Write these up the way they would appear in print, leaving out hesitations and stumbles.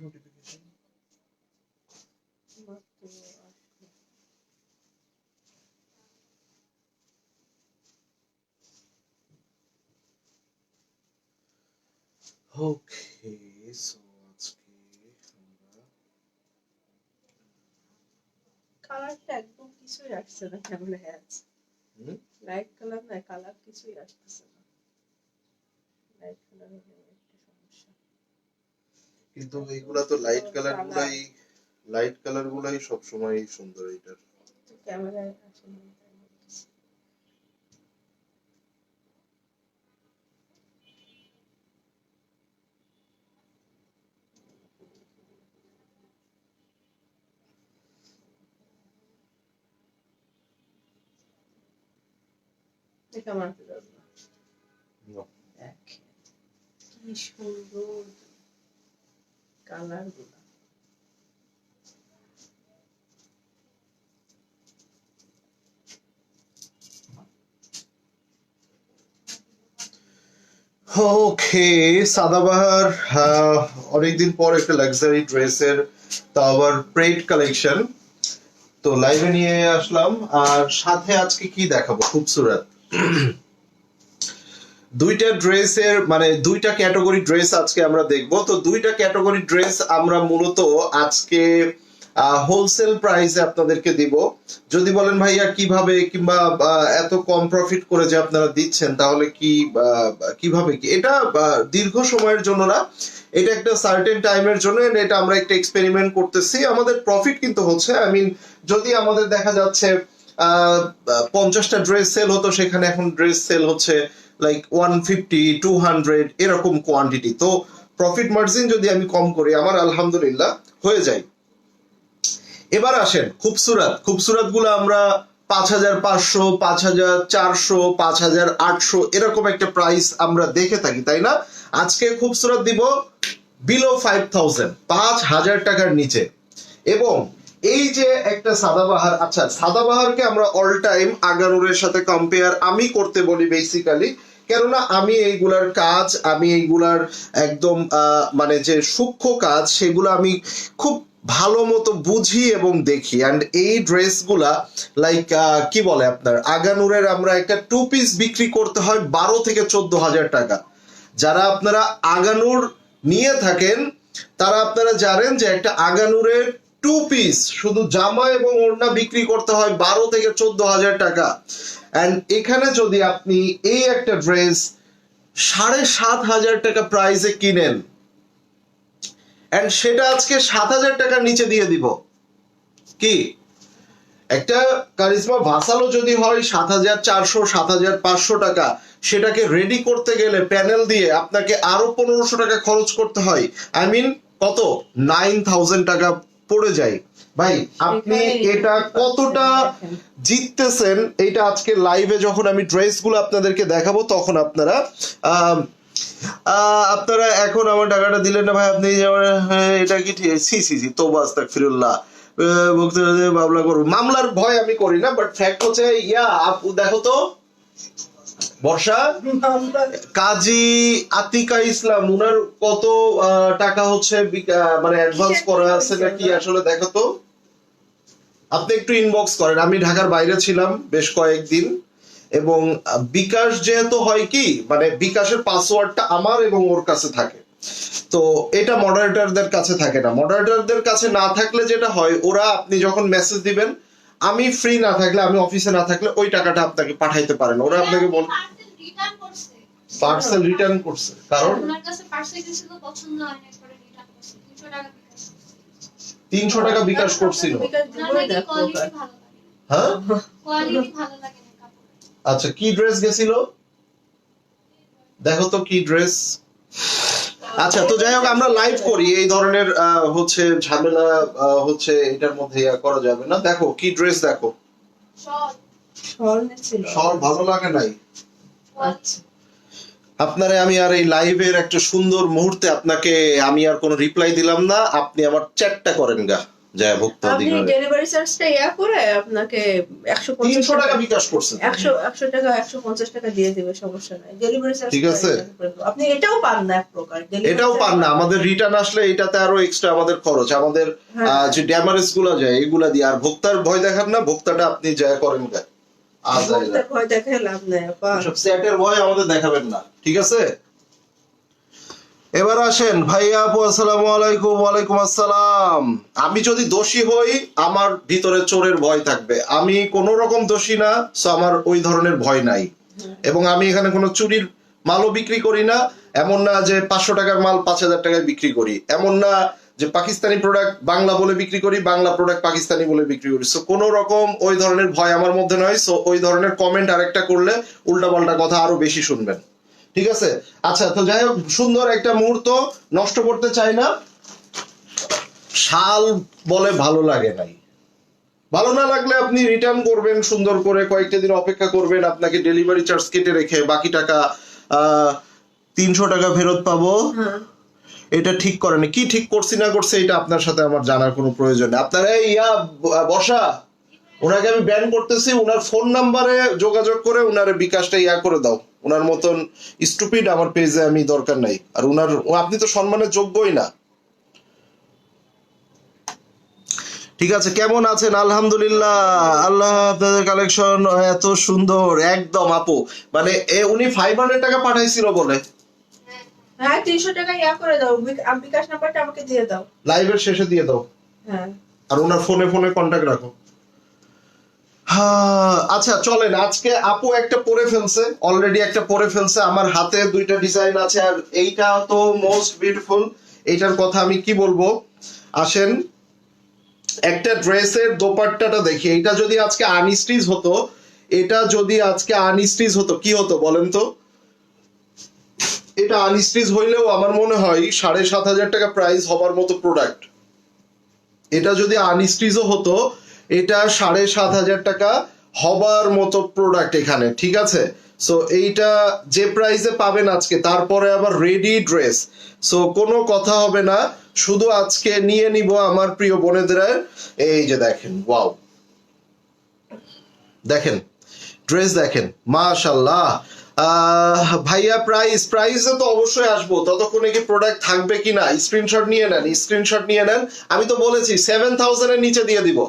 Notification? ওকে, so আজকে আমরা কালারটা একদম কিছুই আসছে না, কেমন আছে লাইট কালার না, কালার কিছুই আসতেছে না। লাইট কালার হলে একটা সমস্যা, কিন্তু এইগুলা তো লাইট কালার গুলাই সবসময় সুন্দর। এটার ক্যামেরায় আসে না। দেখা মারতে যাবে না। কি সুন্দর কালার গুলা। ওকে, সাদাবাহার অনেকদিন পর একটা লাক্সারি ড্রেসের, তা আবার প্রেড কালেকশন, তো লাইভে নিয়ে আসলাম। আর সাথে আজকে কি দেখাবো, খুবসুরত দুইটা ড্রেসের, মানে দুইটা ক্যাটাগরি ড্রেস আজকে আমরা দেখবো। তো দুইটা ক্যাটাগরি ড্রেস আমরা মূলত আজকে হোলসেল প্রাইসে আপনাদেরকে দিব। যদি বলেন ভাইয়া কিভাবে, কিংবা এত কম প্রফিট করে যে আপনারা দিচ্ছেন, তাহলে কি কিভাবে কি, এটা দীর্ঘ সময়ের জন্য না, এটা একটা সার্টেন টাইমের জন্য, এটা আমরা একটা এক্সপেরিমেন্ট করতেছি। আমাদের প্রফিট কিন্তু হচ্ছে, আই মিন যদি আমাদের দেখা যাচ্ছে 50টা ড্রেস সেল হতো, সেখানে এখন ড্রেস সেল হচ্ছে লাইক 150 200 এরকম কোয়ান্টিটি। তো প্রফিট মার্জিন যদি আমি কম করি, আমার আলহামদুলিল্লাহ হয়ে যায়। এবার আসেন খুবসুরত গুলো আমরা 5500, 5400, 5800 এরকম একটা প্রাইস আমরা দেখে থাকি, তাই না? আজকে খুবসুরত দিব বিলো 5000, 5000 টাকার নিচে। এবং এই যে একটা সাদাবাহার, আচ্ছা সাদাবাহারকে আমরা অল টাইম আগানুরের সাথে কম্পেয়ার আমি করতে বলি বেসিক্যালি, কেননা আমি এইগুলার কাজ, আমি এইগুলার একদম মানে যে সূক্ষ্ম কাজ, সেগুলো আমি খুব ভালো মতো বুঝি এবং দেখি। অ্যান্ড এই ড্রেসগুলা লাইক কি বলে আপনার, আগানুরের আমরা একটা 2 পিস বিক্রি করতে হয় 12 থেকে 14,000 টাকা। যারা আপনারা আগানুর নিয়ে থাকেন, তারা আপনারা জানেন যে একটা আগানুরের 2 পিস শুধু জামা এবং ওড়না বিক্রি করতে হয় 12 থেকে 14,000 টাকা। অ্যান্ড এখানে যদি আপনি এই একটা ড্রেস 7,500 টাকা প্রাইসে কিনেন, অ্যান্ড সেটা আজকে 7,000 টাকার নিচে দিয়ে দিব, কি একটা কারিজমা ভাসালো যদি হয় 7,400 7,500 টাকা, সেটাকে রেডি করতে গেলে প্যানেল দিয়ে আপনাকে আরো 1500 টাকা খরচ করতে হয়। আই মিন কত, 9,000 টাকা পড়ে যায়। ভাই আপনি এটা কতটা জিততেছেন, এটা আজকে লাইভে যখন আমি ড্রেসগুলো আপনাদেরকে দেখাবো, তখন আপনারা আপনারা এখন আমার টাকাটা দিলেন না ভাই, আপনি এটা কি ঠিক? সি সি সি, তোবা আস্তাগফিরুল্লাহ, মামলা করবো, মামলার ভয় আমি করি না, বাট ফ্যাক্ট হচ্ছে ইয়া আপু দেখো তো বর্ষা, কাজী আতিকা ইসলাম, উনার কত টাকা হচ্ছে মানে অ্যাডভান্স করা আছে নাকি আসলে দেখো তো, আপনি একটু ইনবক্স করেন। আমি ঢাকার বাইরে ছিলাম বেশ কয়েকদিন, এবং বিকাশ যেহেতু হয় কি, মানে বিকাশের পাসওয়ার্ডটা আমার এবং ওর কাছে থাকে, তো এটা মডারেটরদের কাছে থাকে না। মডারেটরদের কাছে না থাকলে যেটা হয়, ওরা আপনি যখন মেসেজ দিবেন, আমি ফ্রি না থাকলে, আমি অফিসে না থাকলে ওই টাকাটা আপনাকে পাঠাইতে পারেন। ওরা আপনাকে বল পার্সেল রিটার্ন করছে, কারণ ওনার কাছে পার্সেল ছিল, পছন্দ হয় না, করে রিটার্ন করছে। 300 টাকা বিকাশ করছিল। হ্যাঁ, কোয়ালিটি ভালো লাগে না কাপড়। আচ্ছা কি ড্রেস গেছিল দেখো তো, কি ড্রেস? আচ্ছা তো যাই হোক, আমরা লাইভ করি, এই ধরনের হচ্ছে ঝামেলা হচ্ছে এটার মধ্যে করা যাবে না। দেখো কি ড্রেস, দেখো শল ভালো লাগে নাই আপনারে। আমি আর এই লাইভের একটা সুন্দর মুহূর্তে আপনাকে আমি আর কোনো রিপ্লাই দিলাম না, আপনি আমার চ্যাটটা করেন গা। যায় ভোক্তা আপনি অধিকারে। ডেলিভারি চার্জটা ইয়া করে আপনাকে 150 300 টাকা বিকাশ করছে। 100 টাকা 150 টাকা দিয়ে দিবে, সমস্যা নাই। ডেলিভারি চার্জ ঠিক আছে। আপনি এটাও পান না এক প্রকার। এটাও পান না, আমাদের রিটার্ন আসলে এটাতে আরো এক্সট্রা আমাদের খরচ, আমাদের হ্যাঁ। যে ড্যামারেজ গুলা যায় এগুলা দিয়ে। আর ভোক্তার ভয় দেখান না, ভোক্তাটা আপনি যায় করেন গা। ভোক্তার ভয় দেখে লাভ নাই আপা। সব সেটের ভয় আমাদের দেখাবেন না, ঠিক আছে? এবার আসেন ভাইয়া আপু, আসসালামু আলাইকুম। ওয়ালাইকুম আসসালাম। আমি যদি দোষী হই আমার ভিতরে চোরের ভয় থাকবে, আমি কোন রকম দোষী না, সো আমার ওই ধরনের ভয় নাই। এবং আমি এখানে কোনো চুরির মালও বিক্রি করি না। এমন না যে 500 টাকার মাল 5000 টাকায় বিক্রি করি, এমন না যে পাকিস্তানি প্রোডাক্ট বাংলা বলে বিক্রি করি, বাংলা প্রোডাক্ট পাকিস্তানি বলে বিক্রি করি। সো কোনো রকম ওই ধরনের ভয় আমার মধ্যে নয়। সো ওই ধরনের কমেন্ট আরেকটা করলে উল্টাপাল্টা কথা আরো বেশি শুনবেন, ঠিক আছে? আচ্ছা, তো যাই হোক, সুন্দর একটা মুহূর্ত নষ্ট করতে চাই না। শাল বলে ভালো লাগে নাই, ভালো না লাগলে আপনি রিটার্ন করবেন সুন্দর করে, কয়েকটা দিন অপেক্ষা করবেন, আপনাকে ডেলিভারি চার্জ কেটে রেখে বাকি টাকা 300 টাকা ফেরত পাবো। এটা ঠিক করেন, কি ঠিক করছি না করছে এটা আপনার সাথে আমার জানার কোনো প্রয়োজন নেই। আপনারা বসা, ওনাকে আমি ব্যান করতেছি, ওনার ফোন নাম্বারে যোগাযোগ করে ওনারে বিকাশটা করে দাও। ওনার মতন স্টুপিড আমার পেজে আমি দরকার নাই। আর আপনি তো সম্মানের যোগ্যই না। ঠিক আছে, কেমন আছেন? আলহামদুলিল্লাহ, আল্লাহ আপনাদের কালেকশন এত সুন্দর একদম আপু। মানে উনি 500 টাকা পাঠাইছিল বলে। হ্যাঁ, 300 টাকা ইয়া করে দাও, বিকাশ নাম্বারটা আমাকে দিয়ে দাও, লাইভের শেষে দিয়ে দাও। হ্যাঁ। আর ওনার ফোনে কন্টাক্ট রাখো। আচ্ছা চলেন, আজকে আপু একটা পরে ফেলছে, অলরেডি একটা পরে ফেলছে। আমার হাতে দুইটা ডিজাইন আছে, আর এইটা তো মোস্ট বিউটিফুল। এইটার কথা আমি কি বলবো, আসেন একটা ড্রেসের দোপাট্টাটা দেখি। এটা যদি আজকে আনস্টিচ হতো, এটা যদি আজকে আনস্টিচ হতো কি হতো বলেন তো? এটা আনস্টিচ হইলেও আমার মনে হয় 7500 টাকা প্রাইস হবার মতো প্রোডাক্ট। এটা যদি আনস্টিচও হতো, এটা 7500 টাকা হবার মতো প্রোডাক্ট এখানে, ঠিক আছে? সো এইটা যে প্রাইসে পাবেন আজকে, তারপরে আবার রেডি ড্রেস, সো কোনো কথা হবে না। শুধু আজকে নিয়ে নিব আমার প্রিয় বোনেদের। এই যে দেখেন, ওয়াও, দেখেন ড্রেস, দেখেন মাশাআল্লাহ। ভাইয়া প্রাইসে তো অবশ্যই আসবো, ততক্ষণে কি প্রোডাক্ট থাকবে কিনা স্ক্রিনশট নিয়ে নেন, স্ক্রিনশট নিয়ে নেন। আমি তো বলেছি 7000 এর নিচে দিয়ে দিব,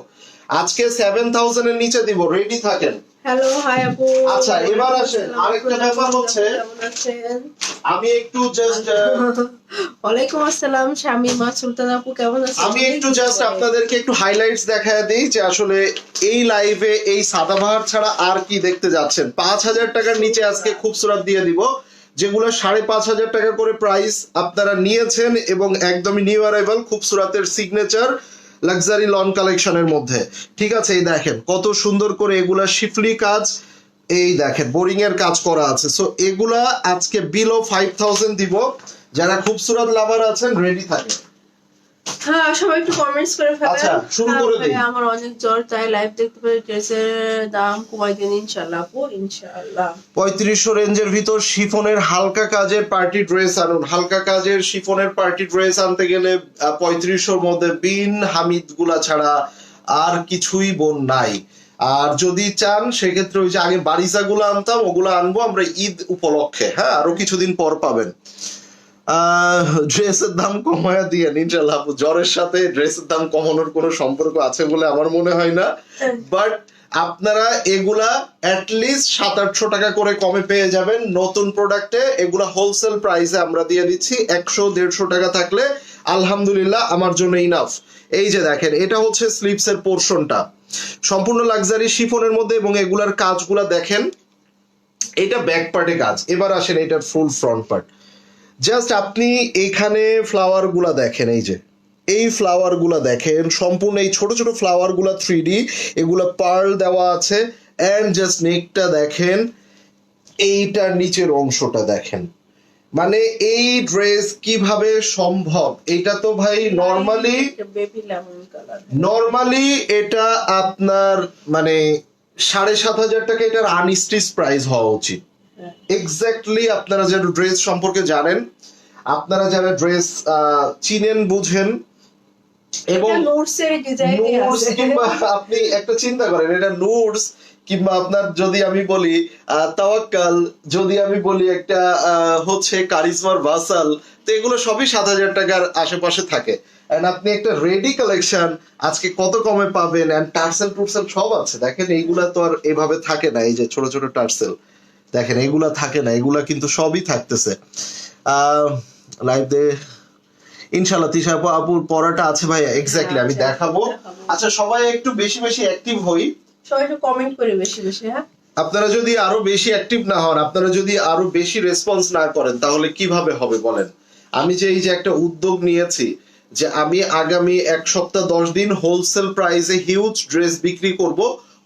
আজকে 7000 এর নিচে দিব, রেডি থাকেন। হ্যালো, হাই আপু। আচ্ছা, এবার আসেন আরেকটা ব্যাপার হচ্ছে, কেমন আছেন? আমি একটু জাস্ট ওয়ালাইকুম আসসালাম শামিমা সুলতান আপু, কেমন আছেন? আমি একটু জাস্ট আপনাদেরকে একটু হাইলাইটস দেখায় দিই যে আসলে এই লাইভে এই সাদাবাহার ছাড়া আর কি দেখতে যাচ্ছেন। 5000 টাকার নিচে আজকে খুবসুরত দিয়ে দিব, যেগুলো 5500 টাকা করে প্রাইস আপনারা নিয়েছেন, এবং একদমই নিউ অ্যারাইভাল খুবসুরতের সিগনেচার লাক্সারি লন কালেকশনের মধ্যে, ঠিক আছে? এই দেখেন কত সুন্দর করে এগুলা শিফলি কাজ, এই দেখেন বোরিং এর কাজ করা আছে। সো এগুলা আজকে বিলো 5000 দিব। যারা খুবসুরত লাভার আছেন রেডি থাকেন। হ্যাঁ, সবাই একটু কমেন্টস করে ফেলেন। আচ্ছা, শুরু করে দিই। আমার অনেক জ্বর, তাই লাইভ দেখতে পারি। ড্রেসের দাম কমাই দিন ইনশাআল্লাহ আপু, ইনশাআল্লাহ। 3500 রেঞ্জের ভিতর শিফনের হালকা কাজের পার্টি ড্রেস আনুন। হালকা কাজের শিফনের পার্টি ড্রেস আনতে গেলে 3500 মধ্যে বিন হামিদ গুলা ছাড়া আর কিছুই বোন নাই। আর যদি চান সেক্ষেত্রে ওই যে আগে বারিজা গুলো আনতাম, ওগুলো আনবো আমরা ঈদ উপলক্ষে। হ্যাঁ, আরো কিছুদিন পর পাবেন। ড্রেসের দাম কমায়া দিয়ে ইনশাআল্লাহ। জ্বরের সাথে ড্রেসের দাম কমানোর কোনো সম্পর্ক আছে বলে আমার মনে হয় না, বাট আপনারা এগুলা অ্যাটলিস্ট 700-800 টাকা করে কমে পেয়ে যাবেন নতুন প্রোডাক্টে। এগুলা হোলসেল প্রাইসে আমরা দিয়ে দিচ্ছি। 100-150 টাকা থাকলে আলহামদুলিল্লাহ আমার জন্য ইনাফ। এই যে দেখেন, এটা হচ্ছে স্লিভস এর পোর্শনটা, সম্পূর্ণ লাক্সারি শিফনের মধ্যে, এবং এগুলার কাজগুলা দেখেন। এটা ব্যাক পার্টে কাজ। এবার আসেন এটার ফুল ফ্রন্ট পার্ট। জাস্ট আপনি এখানে ফ্লাওয়ার গুলা দেখেন, এই যে এই ফ্লাওয়ার গুলা দেখেন, সম্পূর্ণ এই ছোট ছোট ফ্লাওয়ার গুলা 3D, এগুলা পার্ল দেওয়া আছে। এন্ড জাস্ট নেকটা দেখেন, এইটার নিচের অংশটা দেখেন। মানে এই ড্রেস কিভাবে সম্ভব? এটা তো ভাই নর্মালি এটা আপনার মানে 7500 টাকা এটার আনস্টিচ প্রাইস হওয়া উচিত। এক্স্যাক্টলি আপনারা যারা ড্রেস সম্পর্কে জানেন, আপনারা যারা ড্রেস চিনেন বুঝেন, এবং এটা নোটস এর ডিজাইন নুডস আছে। কিংবা আপনি একটা চিন্তা করেন এটা নুডস কিংবা আপনার যদি আমি বলি তাওয়াক্কাল, যদি আমি বলি একটা হচ্ছে কারিজমার ভাসাল, তো এগুলো সবই 7,000 টাকার আশেপাশে থাকে। এন্ড আপনি একটা রেডি কালেকশন আজকে কত কমে পাবেন, এন্ড টার্সেল টুরসেল সব আছে। দেখেন এইগুলা তো আর এভাবে থাকে না, এই যে ছোট ছোট টার্সেল দেখেন এগুলা থাকে না, এগুলা কিন্তু সবই থাকতেছে। লাইভ দে ইনশাল্লাহ তিশা আপু, আপুর পড়াটা আছে ভাইয়া, এক্স্যাক্টলি আমি আচ্ছা, দেখাবো। দেখাবো। আচ্ছা সবাই একটু বেশি বেশি অ্যাক্টিভ হই। সবাই একটু কমেন্ট করে বেশি বেশি, হ্যাঁ। আপনারা যদি আরো বেশি অ্যাক্টিভ না হন, আপনারা যদি আরো বেশি রেসপন্স না করেন, তাহলে কিভাবে হবে বলেন? আমি যে এই যে একটা উদ্যোগ নিয়েছি যে আমি আগামী 1 সপ্তাহ 10 দিন হোলসেল প্রাইসে হিউজ ড্রেস বিক্রি করব।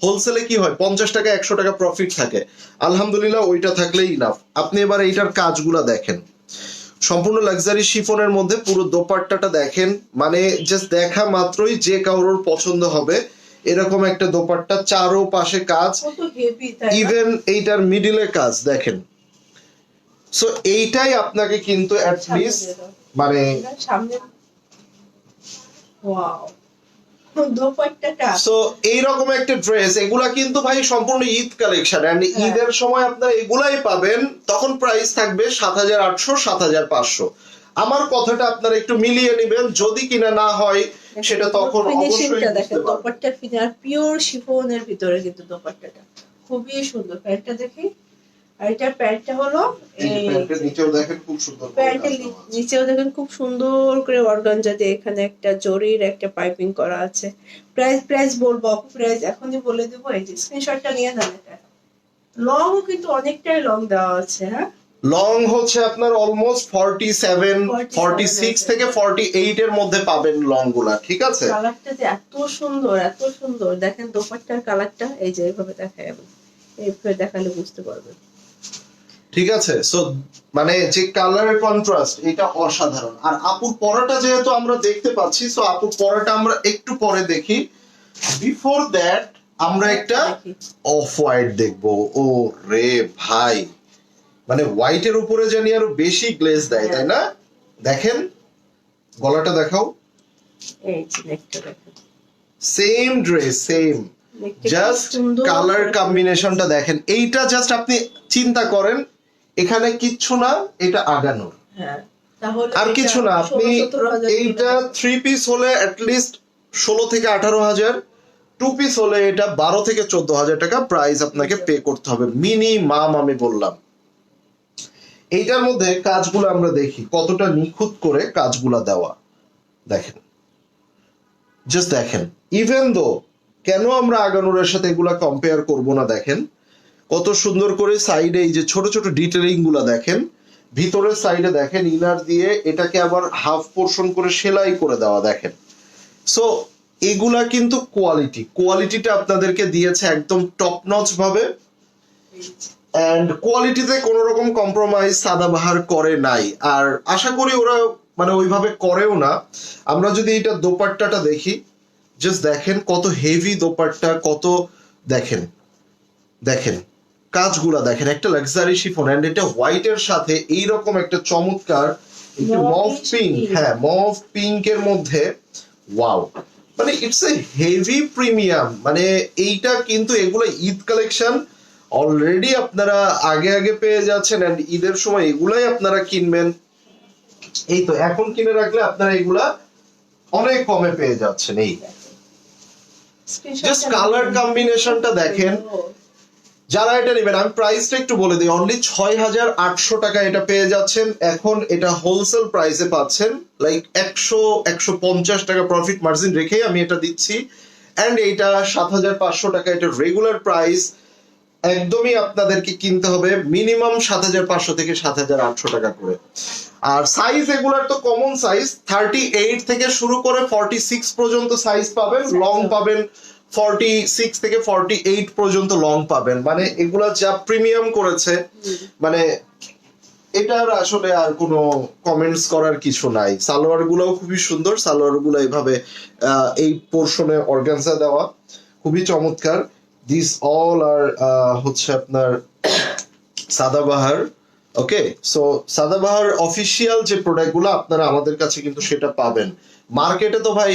হোলসেলে কি হয়, 50 টাকা 100 টাকা প্রফিট থাকে, আলহামদুলিল্লাহ ওইটা থাকলেই ইনাফ। আপনি এবার এইটার কাজগুলা দেখেন, সম্পূর্ণ লাক্সারি শিফনের মধ্যে পুরো দোপাট্টাটা দেখেন, মানে জাস্ট দেখা মাত্রই যে কারোর পছন্দ হবে এরকম একটা দোপাট্টা, চারো পাশে কাজ, কত হেভি, তাই না? ইভেন এইটার মিডিলে কাজ দেখেন। সো এইটাই আপনাকে কিন্তু অ্যাট সামনে লিস্ট দিয়ে দাও। মানে এটা সামনে, ওয়াও, দোপাট্টাটা সো এইরকম একটা ড্রেস, এগুলা কিন্তু ভাই সম্পূর্ণ ঈদ কালেকশন, এন্ড হ্যাঁ। ঈদের সময় আপনারা এগুলাই পাবেন, তখন প্রাইস থাকবে 7,800 7,500। আমার কথাটা আপনারা একটু মিলিয়ে নেবেন, যদি কিনা না হয় সেটা তখন অবশ্যই ফিনিশিংটা বুঝতে দেখেন, পারবেন। দোপাট্টার ফিনিশ আর পিওর শিফনের ভিতরে কিন্তু দোপাট্টাটা খুবই সুন্দর। প্যান্টটা দেখি, আর এটার প্যান্টটা হলো এই যে এই প্যান্টের নিচেও দেখেন খুব সুন্দর করে প্যান্টের কাজ দেওয়া আছে। নিচেও দেখেন খুব সুন্দর করে অর্গানজা দিয়ে এখানে একটা জরির একটা পাইপিং করা আছে। প্রাইস বলবো, প্রাইস এখনই বলে দেবো। এই যে স্ক্রিনশটটা নিয়ে নেন। এটা লং কিন্তু অনেকটাই লং দেওয়া আছে, হ্যাঁ। লং হচ্ছে আপনার অলমোস্ট 47 46 থেকে 48 এর মধ্যে পাবেন লং গুলা, ঠিক আছে? কালারটা যে এত সুন্দর, এত সুন্দর। দেখেন দোপাট্টার কালারটা, এই যে এইভাবে দেখাই, আমি এইভাবে দেখালে বুঝতে পারবেন, ঠিক আছে? সো মানে যে কালার কন্ট্রাস্ট এটা অসাধারণ। আর আপুর পরাটা যেহেতু আমরা দেখতে পাচ্ছি, সো আপুর পরাটা আমরা একটু পরে দেখি। বিফোর দ্যাট আমরা একটা দেখি। অফ হোয়াইট দেখবো। ও রে ভাই, মানে হোয়াইটের উপরে জানি আরো বেশি গ্লেজ দেয়, তাই না? দেখেন গলাটা দেখাও, এই যে নেকটা দেখেন, সেম ড্রেস সেম, নেকটা কি জাস্ট সুন্দর কালার করে কম্বিনেশনটা দেখেন। এইটা জাস্ট আপনি চিন্তা করেন, এখানে কিচ্ছু না, এটা আগানোর, হ্যাঁ, তাহলে আর এটা কিছু না। আপনি 16-17,000 এইটা 3 পিস হলে অ্যাটলিস্ট 16 থেকে 18,000, 2 পিস হলে এটা 12 থেকে 14,000 টাকা প্রাইস আপনাকে পে করতে হবে মিনিমাম, আমি বললাম। এইটার মধ্যে কাজগুলো আমরা দেখি কতটা নিখুঁত করে কাজগুলা দেওয়া, দেখেন, জাস্ট দেখেন। ইভেন দো কেন আমরা আগানোরের সাথে এগুলা কম্পেয়ার করব না, দেখেন কত সুন্দর করে সাইডে এই যে ছোট ছোট ডিটেলিং গুলা দেখেন, ভিতরের সাইডে দেখেন ইনার দিয়ে এটাকে আবার হাফ পোর্শন করে সেলাই করে দেওয়া, দেখেন। সো এগুলা কিন্তু কোয়ালিটিটা আপনাদেরকে দিয়েছে একদম টপ নচ ভাবে, এন্ড কোয়ালিটিতে কোনো রকম কম্প্রোমাইজ সাদাবাহার করে নাই, আর আশা করি ওরা মানে ওইভাবে করেও না। আমরা যদি এটা দোপাট্টাটা দেখি, জাস্ট দেখেন কত হেভি দোপাট্টা, কত দেখেন, দেখেন কাজগুলা দেখেন, একটা লাক্সারি শিফন, এন্ড এটা হোয়াইটের সাথে এইরকম একটা চমৎকার একটু মভ পিঙ্ক, হ্যাঁ মভ পিঙ্কের মধ্যে, ওয়াও, মানে ইটস এ হেভি প্রিমিয়াম। মানে এইটা কিন্তু এগুলো ঈদ কালেকশন, অলরেডি আপনারা আগে আগে পেয়ে যাচ্ছেন, এন্ড ঈদের সময় এগুলাই আপনারা কিনবেন। এই তো এখন কিনে রাখলে আপনারা এগুলা অনেক কমে পেয়ে যাচ্ছেন। এই জাস্ট কালার কম্বিনেশনটা দেখেন। যারা এটা নেবেন, আমি প্রাইসটা একটু বলে দিই, অনলি 6,800 টাকা এটা পেয়ে যাচ্ছেন। এখন এটা হোলসেল প্রাইসে পাচ্ছেন, লাইক 100-150 টাকা প্রফিট মার্জিন রেখে আমি এটা দিচ্ছি। এন্ড এইটা 7,500 টাকা, এটা রেগুলার প্রাইস। একদমই আপনাদেরকে কিনতে হবে মিনিমাম 7,500 থেকে 7,800 টাকা করে। আর সাইজ এগুলার তো কমন সাইজ 38 থেকে শুরু করে 46 পর্যন্ত সাইজ পাবেন, লং পাবেন 46 থেকে 48 পর্যন্ত লং পাবেন। মানে এগুলা যা প্রিমিয়াম করেছে, মানে এটার আসলে আর কোনো কমেন্টস করার কিছু নাই। সালোয়ার গুলাও খুবই সুন্দর, সালোয়ার গুলো এইভাবে এই পোর্শনে অর্গানজা দেওয়া, খুবই চমৎকার। দিস অল আর হচ্ছে আপনার সাদাবাহার। ওকে, সো সাদাবাহার অফিসিয়াল যে প্রোডাক্ট গুলো আপনারা আমাদের কাছে কিন্তু সেটা পাবেন। মার্কেটে তো ভাই